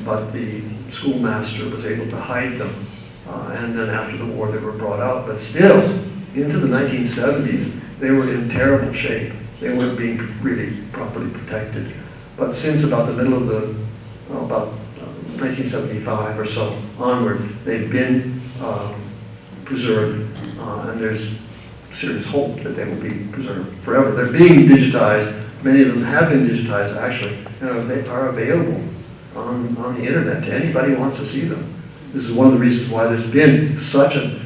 S3: But the schoolmaster was able to hide them. And then after the war, they were brought out. But still, into the 1970s, they were in terrible shape. They weren't being really properly protected. But since about the middle of about 1975 or so onward, they've been preserved, and there's serious hope that they will be preserved forever. They're being digitized. Many of them have been digitized, actually, and they are available on the internet to anybody who wants to see them. This is one of the reasons why there's been such a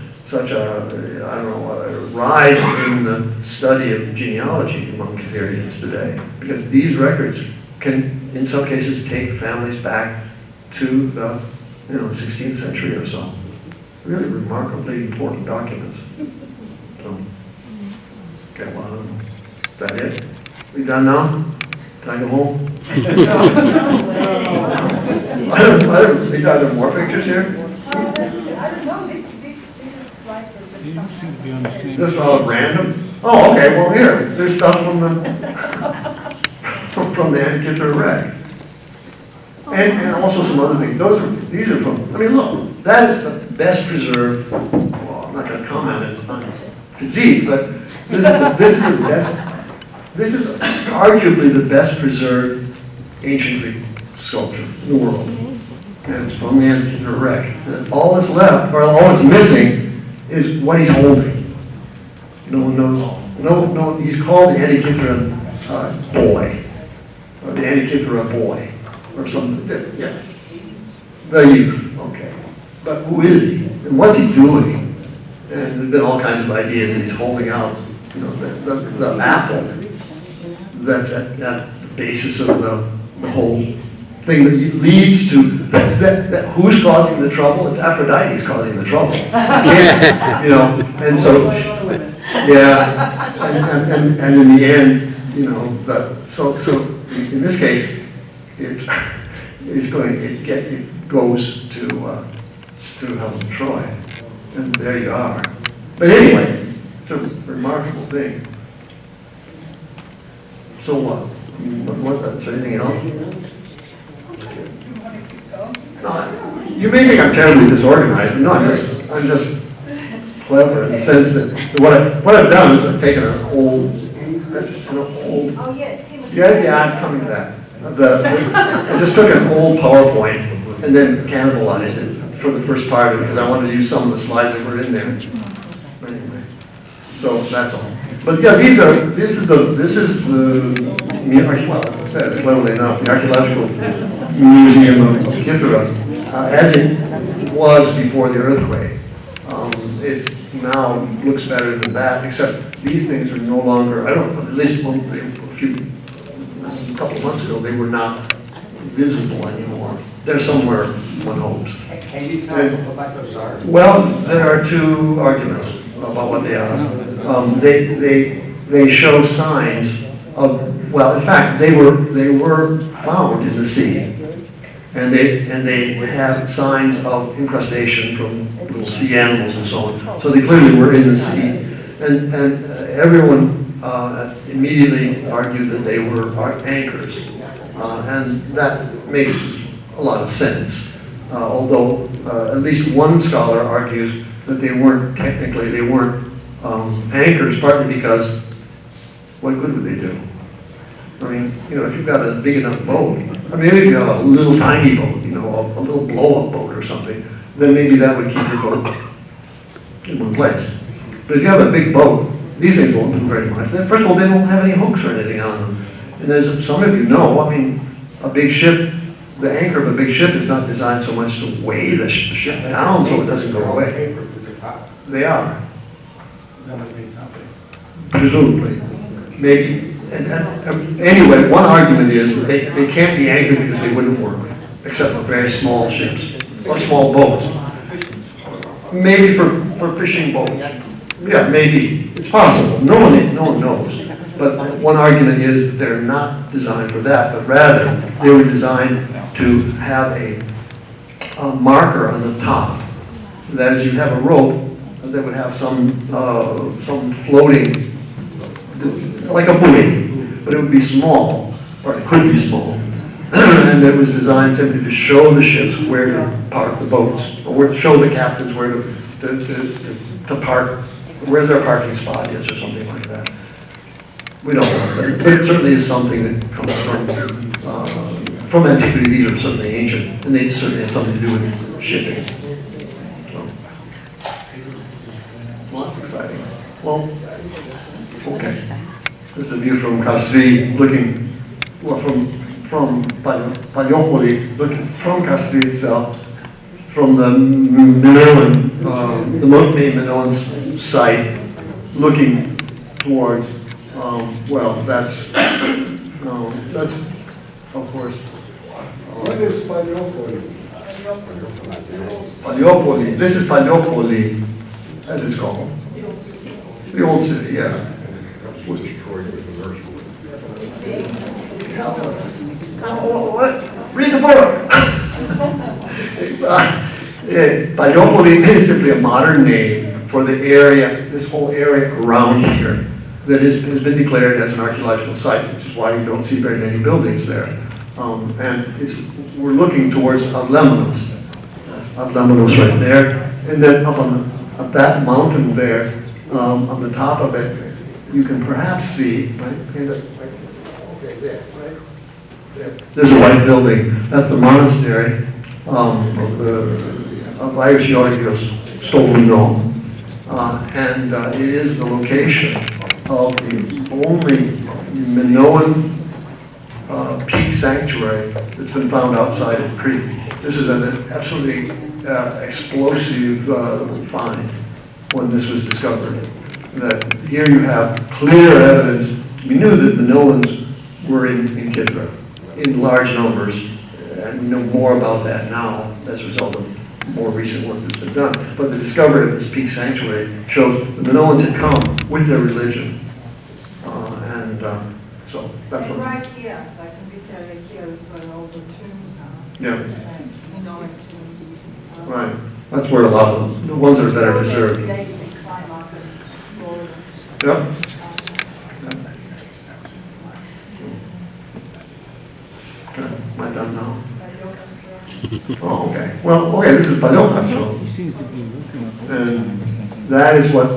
S3: rise in the study of genealogy among Kytherians today, because these records can, in some cases, take families back to the 16th century or so. Really remarkably important documents. So, okay, well, is that it? We done now? Can I go home? Are there more pictures here?
S2: I don't know, these slides are just...
S6: You seem to be on the same.
S3: This all random? Oh, okay, well here, there's stuff from the Antikythera wreck. And also some other things. These are from, I mean, look, that is the best preserved, well, I'm not going to comment on physique, but this is arguably the best preserved ancient Greek sculpture in the world. And it's from the Antikythera wreck. And all that's left, or all that's missing, is what he's holding. No one knows. No, he's called the Antikythera boy, or the Antikythera boy. Or something, yeah. The youth, okay. But who is he? And what's he doing? And there's been all kinds of ideas that he's holding out, the apple that's at the basis of the whole thing that leads to, who's causing the trouble? It's Aphrodite's causing the trouble. And so, yeah, and in the end, so in this case, it goes to Helen of Troy, and there you are. But anyway, it's a remarkable thing. So what? Is there anything else? No, you may think I'm terribly disorganized, but no, I'm just clever in the sense that what I've done is I've taken an old.
S2: Oh, yeah, Timothy.
S3: Yeah, I'm coming to that. I just took an old PowerPoint and then cannibalized it for the first part of it because I wanted to use some of the slides that were in there. Anyway, so that's all. But yeah, this is the well, it says clearly enough, the Archaeological Museum of Kythera, as it was before the earthquake. It now looks better than that, except these things are no longer. I don't know, at least a couple of months ago, they were not visible anymore. They're somewhere, one hopes.
S4: Can you tell us what those are?
S3: Well, there are two arguments about what they are. They show signs of, well, in fact, they were found in the sea, and they have signs of incrustation from little sea animals and so on. So they clearly were in the sea, and everyone immediately argued that they were anchors. And that makes a lot of sense. Although at least one scholar argues that they weren't anchors, partly because what good would they do? I mean, if you've got a big enough boat, I mean, maybe if you have a little tiny boat, a little blow-up boat or something, then maybe that would keep your boat in one place. But if you have a big boat, these things won't do very much. First of all, they don't have any hooks or anything on them. And as some of you know, I mean, a big ship, the anchor of a big ship is not designed so much to weigh the ship down so it doesn't go away. They are.
S4: That must mean something.
S3: Presumably. Maybe. Anyway, one argument is that they can't be anchored because they wouldn't work, except for very small ships or small boats. Maybe for fishing boats. Yeah, maybe. It's possible. No one knows. But one argument is that they're not designed for that, but rather they were designed to have a marker on the top. That is, you'd have a rope that would have some floating, like a buoy, but it would be small, or it could be small. And it was designed simply to show the ships where to park the boats, or to show the captains where to park, where their parking spot is, or something like that. We don't know, but it certainly is something that comes from antiquity. These are certainly ancient, and they certainly have something to do with shipping. So. Well, that's exciting. Well, okay. This is a view from Castries, looking, well, from Paleopoli, looking from Castries itself, from the Minoan, the main Minoan site, looking towards, well, that's, of course.
S4: What is Paleopoli?
S3: Paleopoli, this is Paleopoli, as it's called. The old city, yeah. Read the book. Paleopoli is simply a modern name for the area, this whole area around here, that has been declared as an archaeological site, which is why you don't see very many buildings there. And we're looking towards Avlemanos. Avlemanos right there, and then up that mountain there, on the top of it, you can perhaps see, right? There's a white building. That's the monastery of Archaeological. And it is the location of the only Minoan peak sanctuary that's been found outside of Crete. This is an absolutely explosive find when this was discovered. That here you have clear evidence. We knew that the Minoans were in Kythera in large numbers, and we know more about that now as a result of more recent work that's been done. But the discovery of this peak sanctuary shows the Minoans had come with their religion. So that's
S7: and
S3: what.
S7: right here, like in this area here is where all the tombs are.
S3: Yeah.
S7: Minoan tombs.
S3: Right. That's where a lot of the ones that are better preserved.
S7: They climb up and explore them.
S3: Yep. Okay. Am I done now? Oh, okay. Well, okay, this is Paleocastro.
S6: He seems to be looking up.
S3: And that is what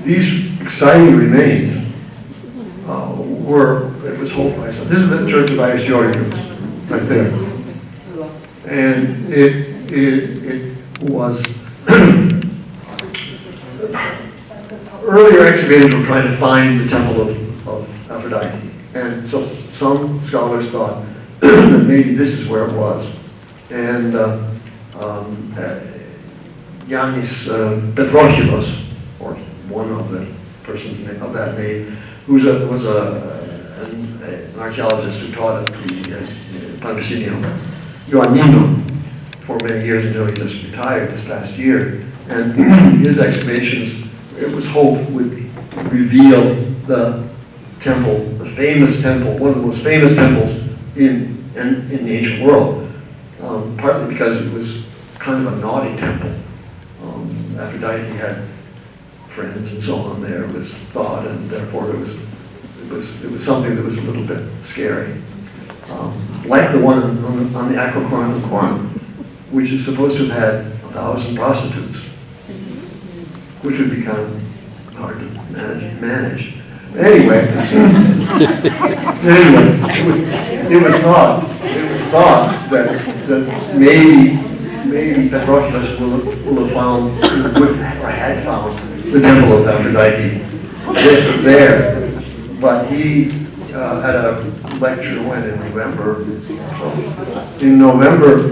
S3: these exciting remains were. It was whole place. This is the Church of Archaeological, right there. And it was earlier excavators were trying to find the temple of Aphrodite, and so some scholars thought that maybe this is where it was. And Yannis Petrochilos, or one of the persons of that name, who was an archaeologist who taught at the Patrocinio, Ioannino, for many years until he just retired this past year. And his excavations, it was hoped, would reveal the temple, the famous temple, one of the most famous temples in the ancient world. Partly because it was kind of a naughty temple. Aphrodite had friends and so on there was thought, and therefore it was something that was a little bit scary. Like the one on the Aproximately, which is supposed to have had 1,000 prostitutes, which would be kind of hard to manage. Anyway, it was thought that maybe Petrocius will have found, or had found, the temple of Aphrodite there. But he had a lecture when in November. In November,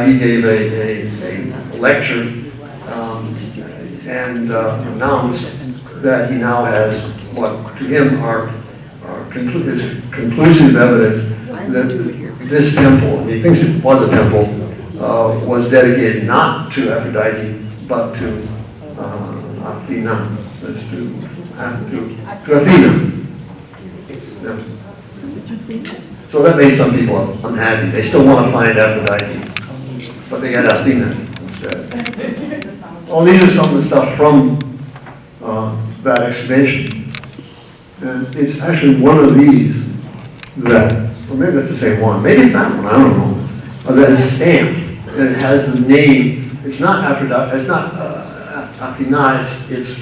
S3: he gave a lecture and announced that he now has what to him are conclusive evidence that this temple, and he thinks it was a temple, was dedicated not to Aphrodite but to Athena. That's to Athena. Yeah. So that made some people unhappy. They still want to find Aphrodite, but they got Athena instead. Oh, these are some of the stuff from that excavation. And it's actually one of these that, or maybe that's the same one. Maybe it's that one, I don't know. That is stamped, and it has the name. It's not Aphrodite. It's not Athena. It's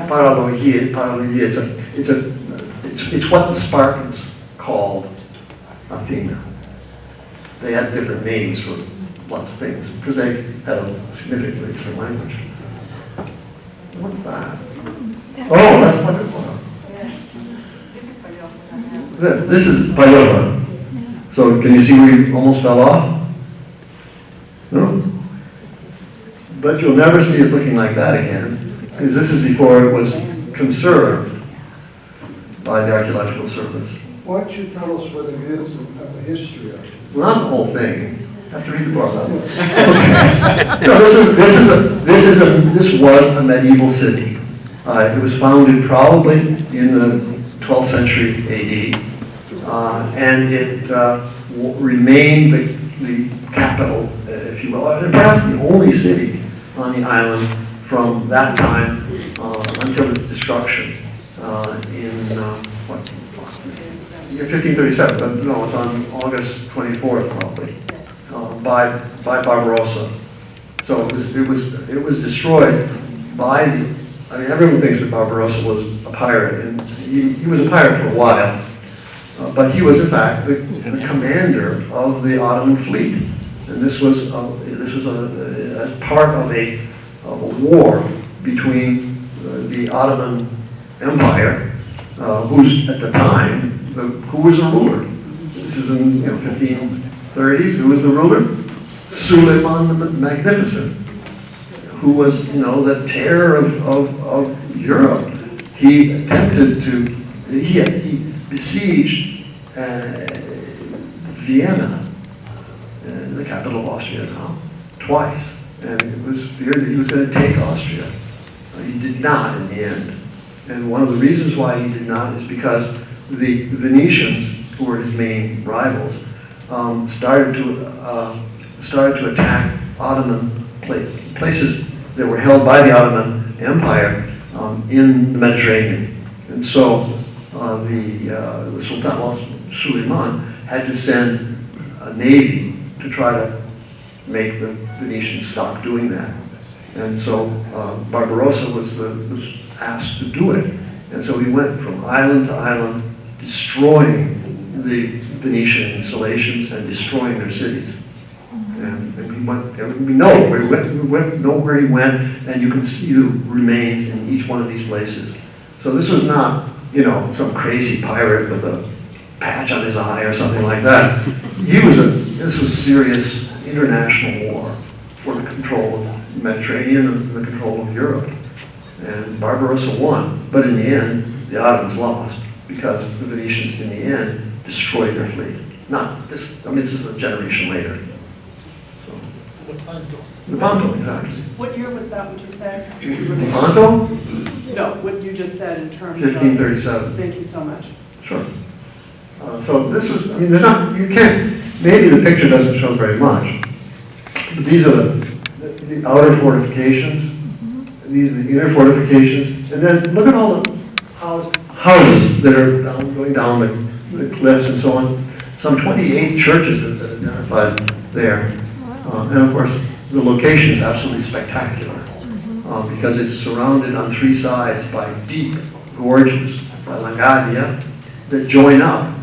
S3: Paralogia. It's what the Spartans called Athena. They had different names for lots of things because they had a significantly different language. What's that? Oh, that's wonderful. This is Payola. So can you see where you almost fell off? No? But you'll never see it looking like that again, because this is before it was conserved by the Archaeological Service.
S4: Why don't you tell us what it is and have the history of it?
S3: Well, not the whole thing. I have to read the book. No, this was a medieval city. It was founded probably in the 12th century AD, and it remained the capital, if you will, and perhaps the only city on the island from that time until its destruction in year 1537. No, it's on August 24th probably by Barbarossa. So it was destroyed by the. I mean, everyone thinks that Barbarossa was a pirate, and he was a pirate for a while, but he was in fact the commander of the Ottoman fleet, and this was a part of a war between the Ottoman Empire, who's at the time who was the ruler. This is in 1530s. Who was the ruler? Suleiman the Magnificent, who was, the terror of Europe. He attempted to, he besieged Vienna, the capital of Austria now, twice. And it was feared that he was going to take Austria. He did not in the end. And one of the reasons why he did not is because the Venetians, who were his main rivals, started to attack Ottoman places that were held by the Ottoman Empire in the Mediterranean. And so the Sultan Suleiman had to send a navy to try to make the Venetians stop doing that. And so Barbarossa was asked to do it. And so he went from island to island, destroying the Venetian installations and destroying their cities. And we know where he went, and you can see the remains in each one of these places. So this was not, some crazy pirate with a patch on his eye or something like that. This was serious international war for the control of the Mediterranean and the control of Europe. And Barbarossa won, but in the end, the Ottomans lost because the Venetians, in the end, destroyed their fleet. This is a generation later. Lepanto, exactly.
S8: What year was that, would you say?
S3: Lepanto?
S8: No, what you just said in terms of...
S3: 1537.
S8: Thank you so much.
S3: Sure. So this was, they're not, you can't, maybe the picture doesn't show very much, but these are the outer fortifications. these are the inner fortifications. And then look at all the houses that are going down the cliffs and so on. Some 28 churches have been identified there. And of course, the location is absolutely spectacular because it's surrounded on three sides by deep gorges, by Langadia, that join up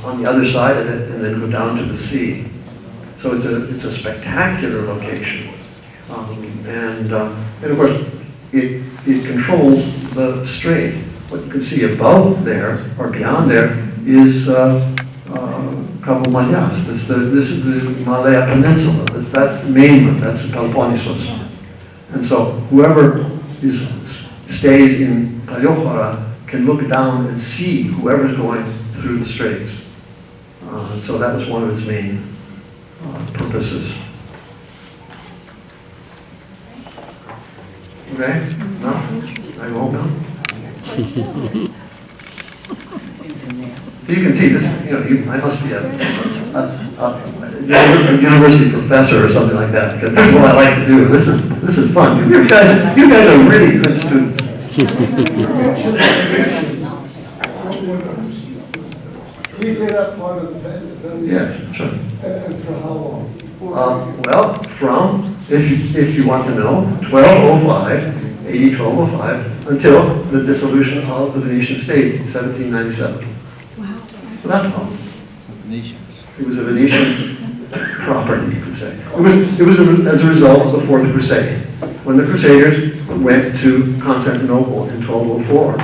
S3: on the other side of it and then go down to the sea. So it's a spectacular location. And of course, it controls the strait. What you can see above there, or beyond there, is Cabo Mayas. This is the Malaya Peninsula. That's the mainland. That's the Peloponnesos. And so whoever stays in Tayokara can look down and see whoever's going through the straits. So that was one of its main purposes. Okay? No? I won't know. So you can see this, I must be a university professor or something like that, because this is what I like to do. This is fun. You guys are really good students.
S4: Kythera part of the
S3: Yes, sure.
S4: And for how long?
S3: Well, from, if you want to know, 1205, AD 1205, until the dissolution of the Venetian state in 1797. Wow. So that's all. It was a Venetian property, you could say. It was as a result of the Fourth Crusade. When the Crusaders went to Constantinople in 1204,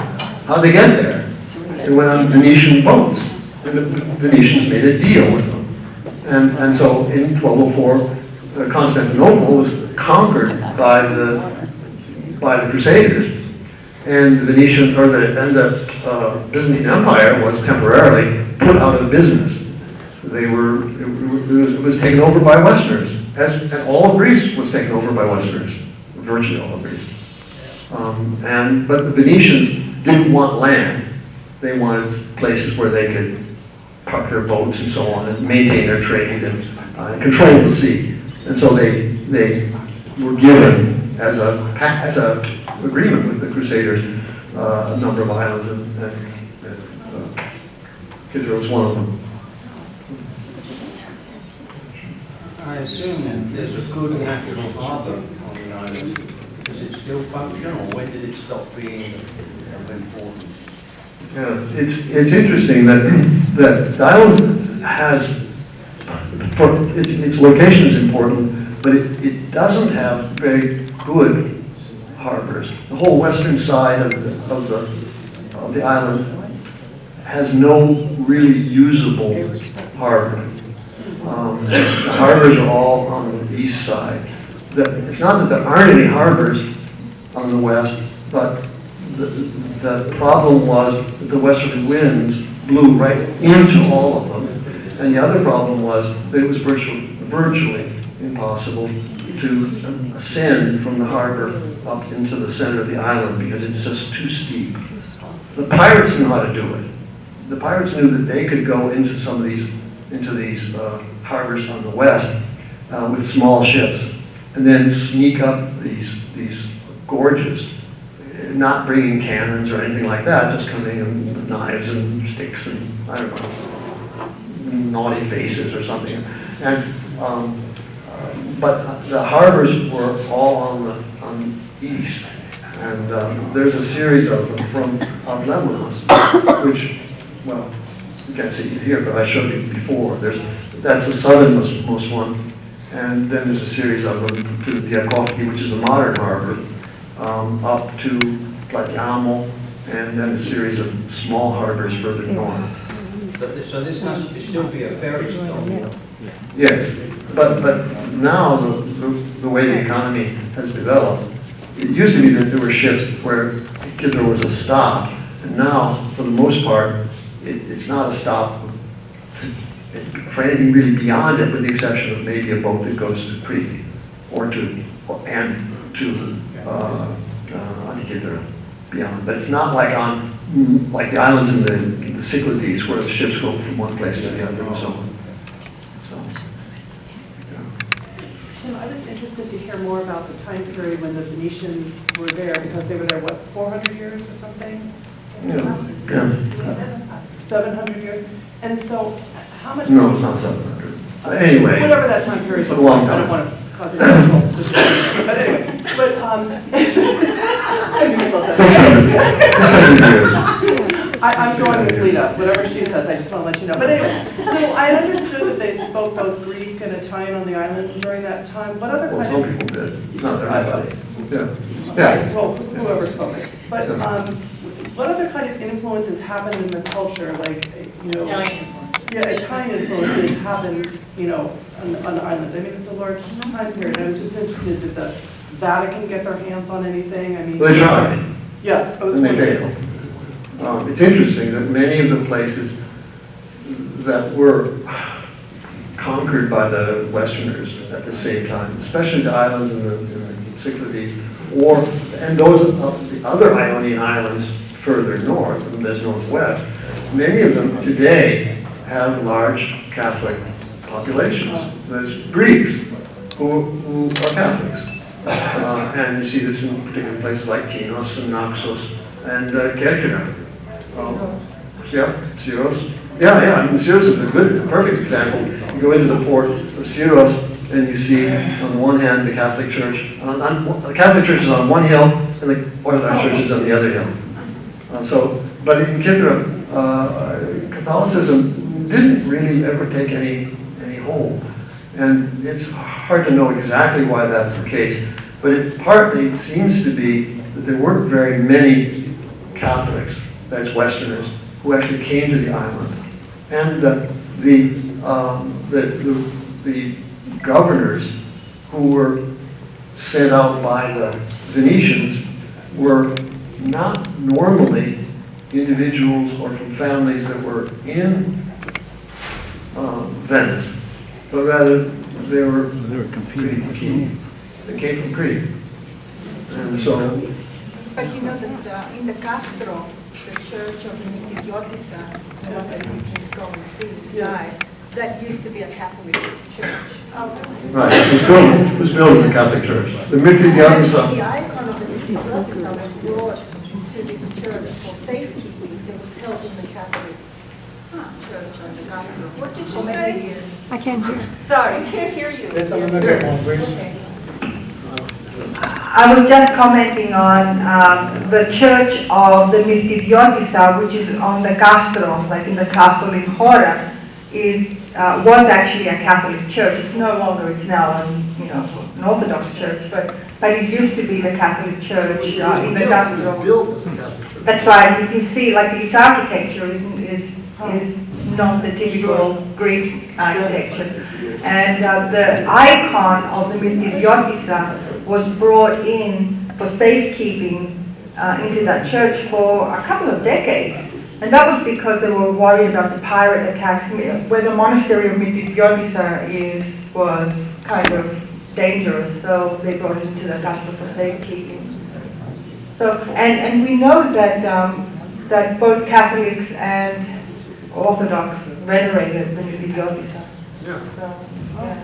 S3: how'd they get there? They went on Venetian boats, and the Venetians made a deal with them. And so in 1204, Constantinople was conquered by the Crusaders, and the Venetian or the Byzantine Empire was temporarily put out of business. It was taken over by Westerners, and all of Greece was taken over by Westerners, virtually all of Greece. But the Venetians didn't want land; they wanted places where they could park their boats and so on, and maintain their trade and control the sea. And so they were given as a agreement with the Crusaders a number of islands, and Kythera was one of them.
S9: I assume there's a good natural harbour on the island. Does it still function, or when did it stop being of importance?
S3: Yeah, it's interesting that the island has, its location is important, but it doesn't have very good harbors. The whole western side of the island has no really usable harbor. The harbors are all on the east side. It's not that there aren't any harbors on the west, but the problem was that the westerly winds blew right into all of them. And the other problem was that it was virtually impossible to ascend from the harbor up into the center of the island because it's just too steep. The pirates knew how to do it. The pirates knew that they could go into some of these harbors on the west with small ships and then sneak up these gorges, not bringing cannons or anything like that, just coming in with knives and sticks and, I don't know, naughty faces or something. And but the harbors were all on the east, and there's a series of them from Lemnos, which, well, you can't see it here, but I showed you before. That's the southernmost one, and then there's a series of them to Diakovki, which is the modern harbor, up to Platiamo, and then a series of small harbors further north.
S9: So this must still be a ferry stop.
S3: Yes, but now the way the economy has developed, it used to be that there were ships where Kythera was a stop, and now, for the most part, it's not a stop for anything really beyond it, with the exception of maybe a boat that goes to Crete or to Kythera beyond. But it's not like the islands in the Cyclades where the ships go from one place to the other and so on.
S8: So I was interested to hear more about the time period when the Venetians were there, because they were there, what, 400 years or something?
S3: Yeah.
S8: 700 years? And so, how much?
S3: No, it's not 700. Anyway.
S8: Whatever that time period
S3: It's a
S8: was,
S3: long
S8: I don't
S3: time.
S8: want to cause any trouble. But anyway, I knew about that.
S3: 600 years.
S8: I'm going with Lita, whatever she says, I just want to let you know. But anyway, so I understood that they spoke both Greek and Italian on the island during that time. What other
S3: Well,
S8: kind
S3: some
S8: of...
S3: people did, not everybody. Yeah.
S8: Okay,
S3: Yeah.
S8: well, whoever spoke it. But what other kind of influences happened in the culture, like, you know... Yeah, Italian influences happened, you know, on the island. I mean, it's a large time period. I was just interested, did the Vatican get their hands on anything? I mean...
S3: They tried,
S8: Yes, I was
S3: and they
S8: wondering.
S3: failed. It's interesting that many of the places that were conquered by the Westerners at the same time, especially the islands in the Cyclades, and those of the other Ionian islands further north, and as northwest, many of them today have large Catholic populations. There's Greeks who are Catholics. And you see this in particular places like Tinos and Naxos and Kythera. Yeah, Syros. Yeah, I mean, Syros is a perfect example. You go into the port of Syros and you see on the one hand the Catholic Church. The Catholic Church is on one hill and the Orthodox Church is on the other hill. But in Kythera, Catholicism didn't really ever take any hold. And it's hard to know exactly why that's the case, but it partly seems to be that there weren't very many Catholics, that is Westerners, who actually came to the island. And the governors who were sent out by the Venetians were not normally individuals or from families that were in Venice, but rather they were competing. They came from Crete. And so...
S7: But you know that in the Castro, the church of the Mythidiotisa, the one that you can go and see inside, that used to be a Catholic church.
S3: Right, it was built as a Catholic church. The
S7: The
S3: Mythidiotisa...
S7: icon of the Mythidiotisa was brought to this church for safekeeping. It was held in the Catholic church on the Castro.
S2: What did you
S7: For many
S2: say?
S7: years.
S1: I can't hear.
S2: Sorry, can't hear you.
S7: Okay.
S10: I was just commenting on the church of the Mythidiotisa, which is on the Castro, like in the castle in Hora, was actually a Catholic church. It's no longer. It's now an Orthodox church, but it used to be the Catholic church in the Castro.
S3: built as a Catholic church.
S10: That's right. You can see, like, its architecture is not the typical Greek architecture. And the icon of the Mythidiotisa was brought in for safekeeping into that church for a couple of decades. And that was because they were worried about the pirate attacks, where the monastery of Mythidiotisa was kind of dangerous, so they brought it to the castle for safekeeping. So, and we know that that both Catholics and Orthodox venerated the Mythidiotisa.
S3: Yeah.
S10: So, yeah.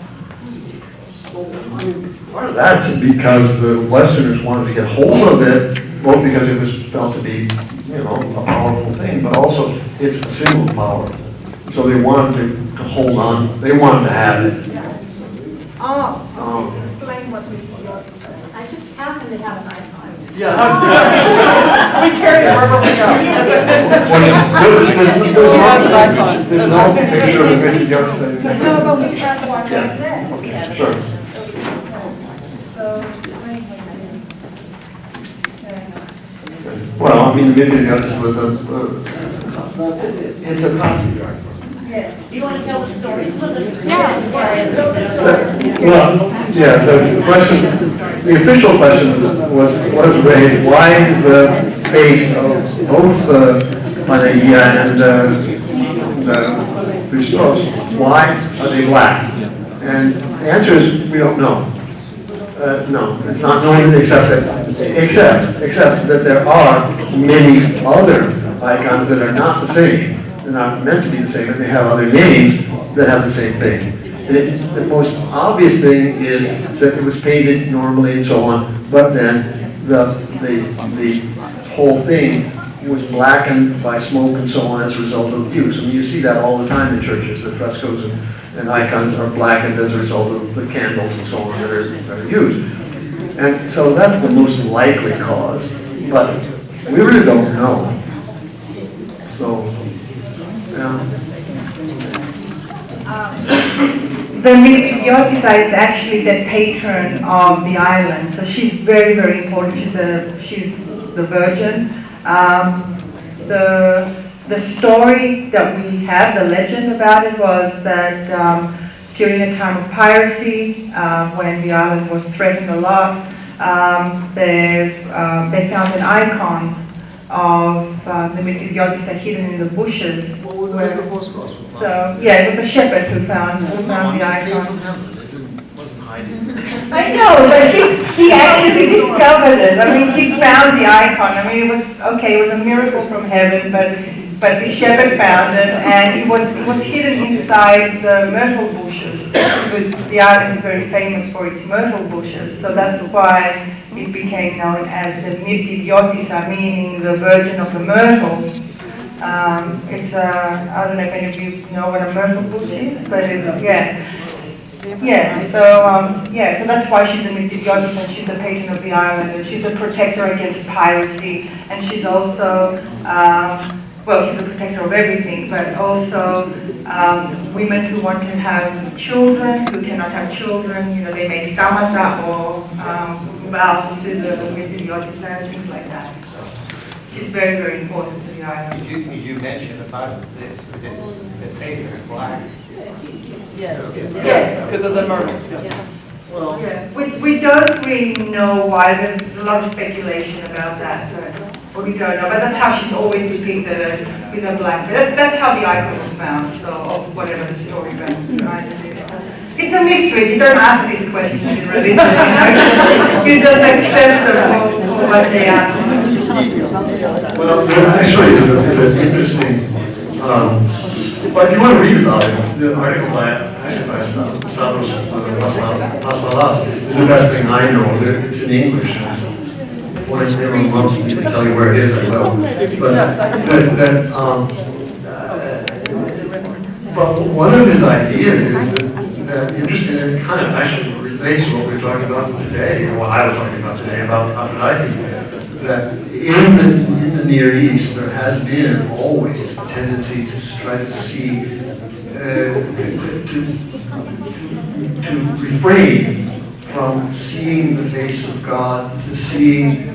S3: Part of that's because the Westerners wanted to get hold of it, both because it was felt to be, a powerful thing, but also it's a symbol of power. So they wanted to hold on. They wanted to have it.
S7: Explain what Mythidiotisa. I just happen to have an icon.
S8: Yeah, we carry it wherever we go.
S3: There's no picture of the Mythidiotisa.
S7: No, but we have one right there.
S3: Okay, sure. Well, I mean, the Mythidiotisa was it's a copy.
S7: Yes. You want to tell the story?
S3: Well, yeah, the question, the official question was raised, why is the face of both the Maria and the Christos, why are they black? And the answer is, we don't know. No, it's not known except that there are many other icons that are not the same. They're not meant to be the same, and they have other names that have the same thing. The most obvious thing is that it was painted normally and so on, but then the whole thing was blackened by smoke and so on as a result of use. I mean, you see that all the time in churches. The frescoes and icons are blackened as a result of the candles and so on that are used. And so that's the most likely cause, but we really don't know. So, yeah.
S10: The Mythidiotisa is actually the patron of the island, so she's very, very important. She's the virgin. The story that we have, the legend about it, was that during a time of piracy, when the island was threatened a lot, they found an icon of the Mythidiotisa hidden in the bushes.
S3: What was the first cause?
S10: So, yeah, it was a shepherd who found the
S3: It came from
S10: icon.
S3: heaven. It wasn't hiding.
S10: I know, but he actually discovered it. I mean, he found the icon. I mean, it was a miracle from heaven, but the shepherd found it, and it was hidden inside the myrtle bushes. The island is very famous for its myrtle bushes, so that's why it became known as the Mythidiotisa, meaning the Virgin of the Myrtles. It's I don't know if any of you know what a myrtle bush is, but it's, so that's why she's a Mythidiotisa, and she's the patron of the island, and she's a protector against piracy, and she's also, she's a protector of everything, but also women who want to have children, who cannot have children, they make tamata or vows to the Mythidiotisa and things like that. So she's very, very important to the island.
S9: Did you mention about this, the face is black?
S10: Yes.
S8: Because of the murder.
S3: Well,
S10: We don't really know why. There's a lot of speculation about that, but we don't know. But that's how she's always depicted as with a black. That's how the icon was found, so of whatever the story behind it is. It's a mystery. You don't ask these questions in religion. You just accept them for what they are.
S3: well, actually, it's an interesting. But if you want to read about it, the article by Stavros Paspalas is the best thing I know. It's in English. When everyone wants me to tell you where it is, I will. But one of his ideas is that interesting, and it kind of actually relates to what we're talking about today, or what I was talking about today about Aphrodite, that in the Near East there has been always a tendency to try to see, to refrain from seeing the face of God, to seeing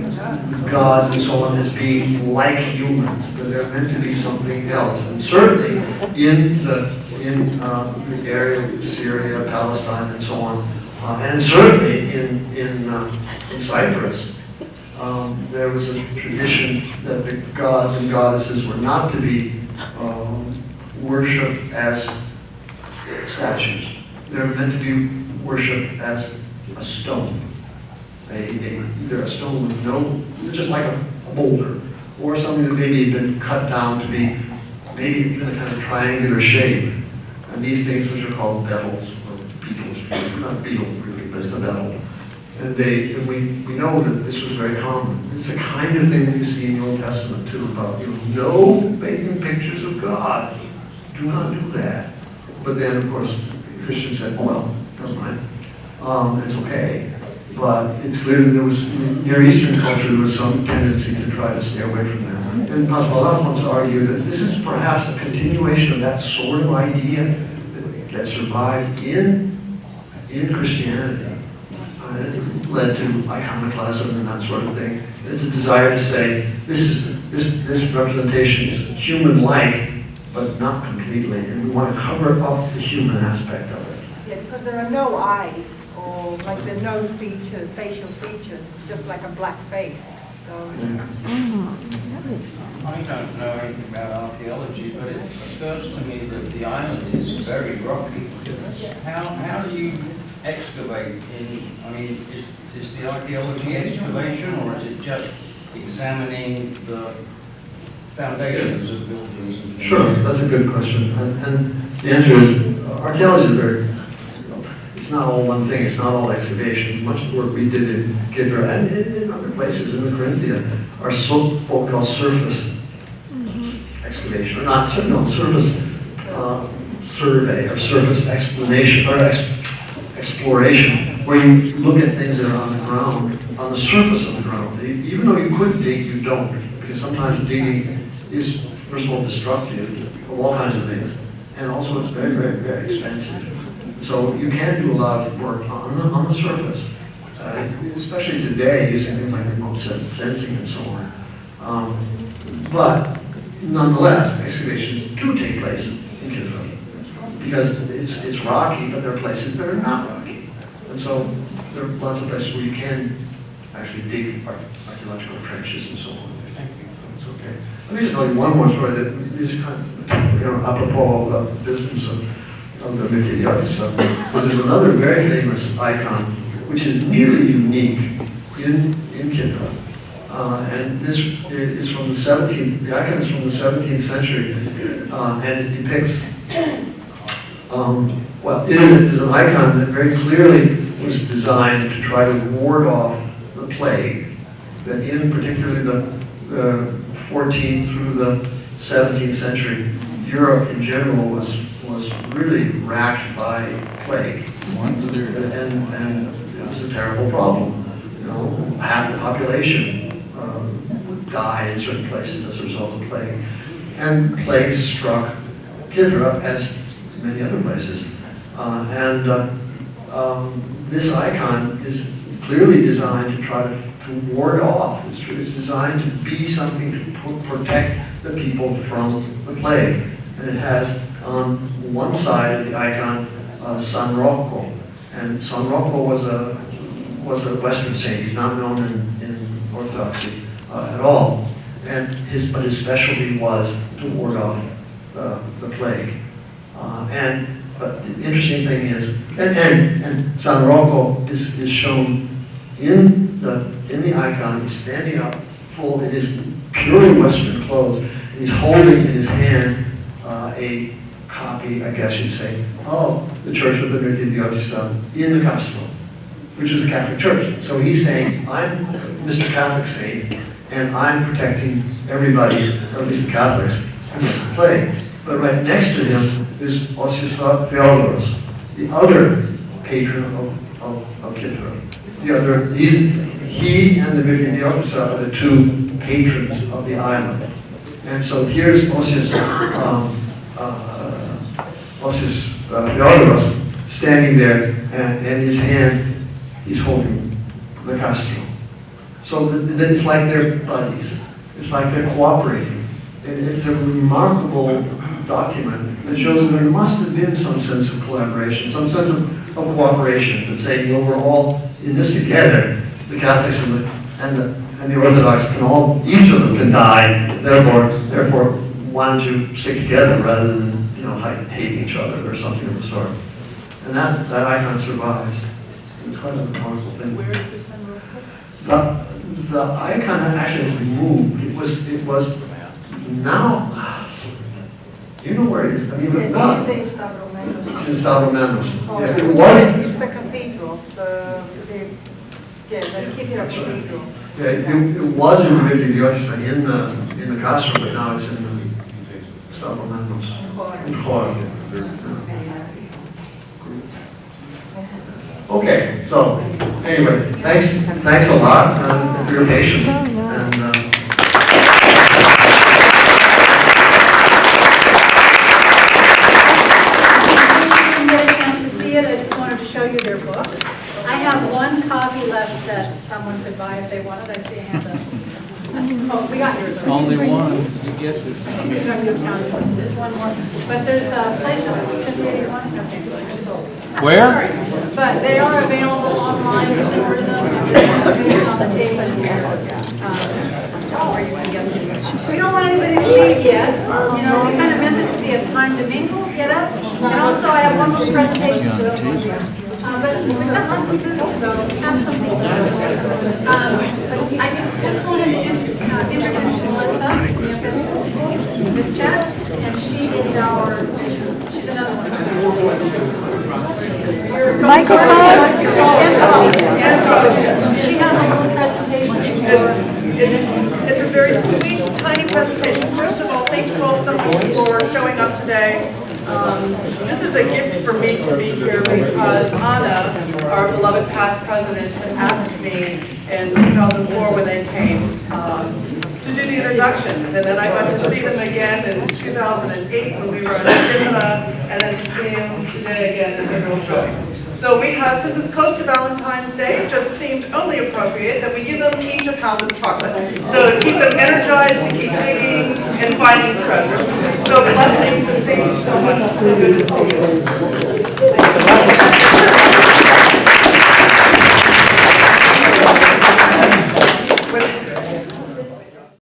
S3: gods and so on as being like humans, that they're meant to be something else. And certainly in the area of Syria, Palestine, and so on, and certainly in Cyprus, there was a tradition that the gods and goddesses were not to be worshipped as statues. They're meant to be worshipped as a stone. Either a stone with no, just like a boulder, or something that maybe had been cut down to be maybe even a kind of triangular shape. And these things, which are called beetles, or beetles, not beetle really, but it's a beetle. And we know that this was very common. It's the kind of thing that you see in the Old Testament too, about no making pictures of God. Do not do that. But then, of course, Christians said, well, never mind. It's okay. But it's clear that there was, in Near Eastern culture, there was some tendency to try to stay away from that. And Paspalas wants to argue that this is perhaps a continuation of that sort of idea that survived in Christianity. It led to iconoclasm and that sort of thing. And it's a desire to say, this representation is human-like, but not completely. And we want to cover up the human aspect of it.
S7: Yeah, because there are no eyes, or like there are no features, facial features. It's just like a black face. So.
S9: I don't know anything about archaeology, but it occurs to me that the island is very rocky. How do you excavate I mean, is the archaeology excavation, or is it just examining the foundations of buildings?
S3: Sure, that's a good question. And the answer is, archaeology is very it's not all one thing, it's not all excavation. Much of the work we did in Kythera and in other places in the Corinthia are what we call surface excavation, or not, no, surface survey, or surface explanation, or exploration, where you look at things that are on the ground, on the surface of the ground. Even though you could dig, you don't, because sometimes digging is, first of all, destructive of all kinds of things, and also it's very, very, very expensive. So you can do a lot of work on the surface, especially today using things like remote sensing and so on. But nonetheless, excavations do take place in Kythera because it's rocky, but there are places that are not rocky. And so there are lots of places where you can actually dig archaeological trenches and so on. It's okay. Let me just tell you one more story that is kind of, apropos of the business of the Kythera. But there's another very famous icon, which is nearly unique in Kythera. And this is from the 17th, the icon is from the 17th century, and it depicts, well, it is an icon that very clearly was designed to try to ward off the plague that in particularly the 14th through the 17th century, Europe in general was really racked by plague. And it was a terrible problem. Half the population died in certain places as a result of plague. And plague struck Kythera as many other places. This icon is clearly designed to try to ward off. It's designed to be something to protect the people from the plague. And it has on one side of the icon San Rocco. And San Rocco was a Western saint. He's not known in Orthodoxy at all. And but his specialty was to ward off the plague. But the interesting thing is, and San Rocco is shown in the icon. He's standing up full in his purely Western clothes. And he's holding in his hand a copy, I guess you'd say, of the Church of the Trinity in the Castro, which is a Catholic church. So he's saying, I'm Mr. Catholic saint, and I'm protecting everybody, or at least the Catholics, against the plague. But right next to him is Theodoros, the other patron of Kythera. He and the Virgin Theotisa are the two patrons of the island. And so here's Osius Theodoros standing there, and in his hand, he's holding the Castro. So that it's like they're buddies. It's like they're cooperating. It's a remarkable document that shows that there must have been some sense of collaboration, some sense of cooperation, that saying, we're all in this together. The Catholics and the Orthodox can all, each of them can die, therefore want to stick together rather than hate each other or something of the sort. And that icon survives. It's quite a remarkable thing.
S8: Where is this in
S3: The icon actually has moved. It was now. Do you know where it is? I mean,
S7: Yes,
S3: not.
S7: it's in Stavromenos.
S3: In Stavromenos.
S7: Oh,
S3: Yeah, it was.
S7: It's the cathedral, the Kythera cathedral.
S3: Yeah, it was in the Kythera in the Castro, but now it's in the Stavromenos. In Chor. Okay, so anyway, thanks a lot for your patience. And,
S1: didn't get a chance to see it, I just wanted to show you their book. I have one copy left that someone could buy if they wanted. I see a hand up. Oh, we got yours already.
S6: Only one, you get this.
S1: You have to count for there's one more. But there's places, Cynthia, you want? Okay, they're sold.
S6: Where?
S1: Sorry. But they are available online, you can order them, and there's information on the tape and where you can get them. We don't want anybody to leave yet. We kind of meant this to be a time to mingle, get up. And also, I have one more presentation to do. But we've got lots of food, so have something to eat. But I just wanted to introduce Melissa, Miss Chat, and she's another one.
S2: She has a little presentation. It's a very sweet, tiny presentation. First of all, thank you all so much for showing up today. This is a gift for me to be here because Anna, our beloved past president, had asked me in 2004 when they came to do the introductions. And then I got to see them again in 2008 when we were in Kythera, and then to see them today again is a real joy. So we have, since it's close to Valentine's Day, it just seemed only appropriate that we give them each a pound of chocolate. So to keep them energized, to keep digging and finding treasure. So blessings and thank you so much. It's so good to see you.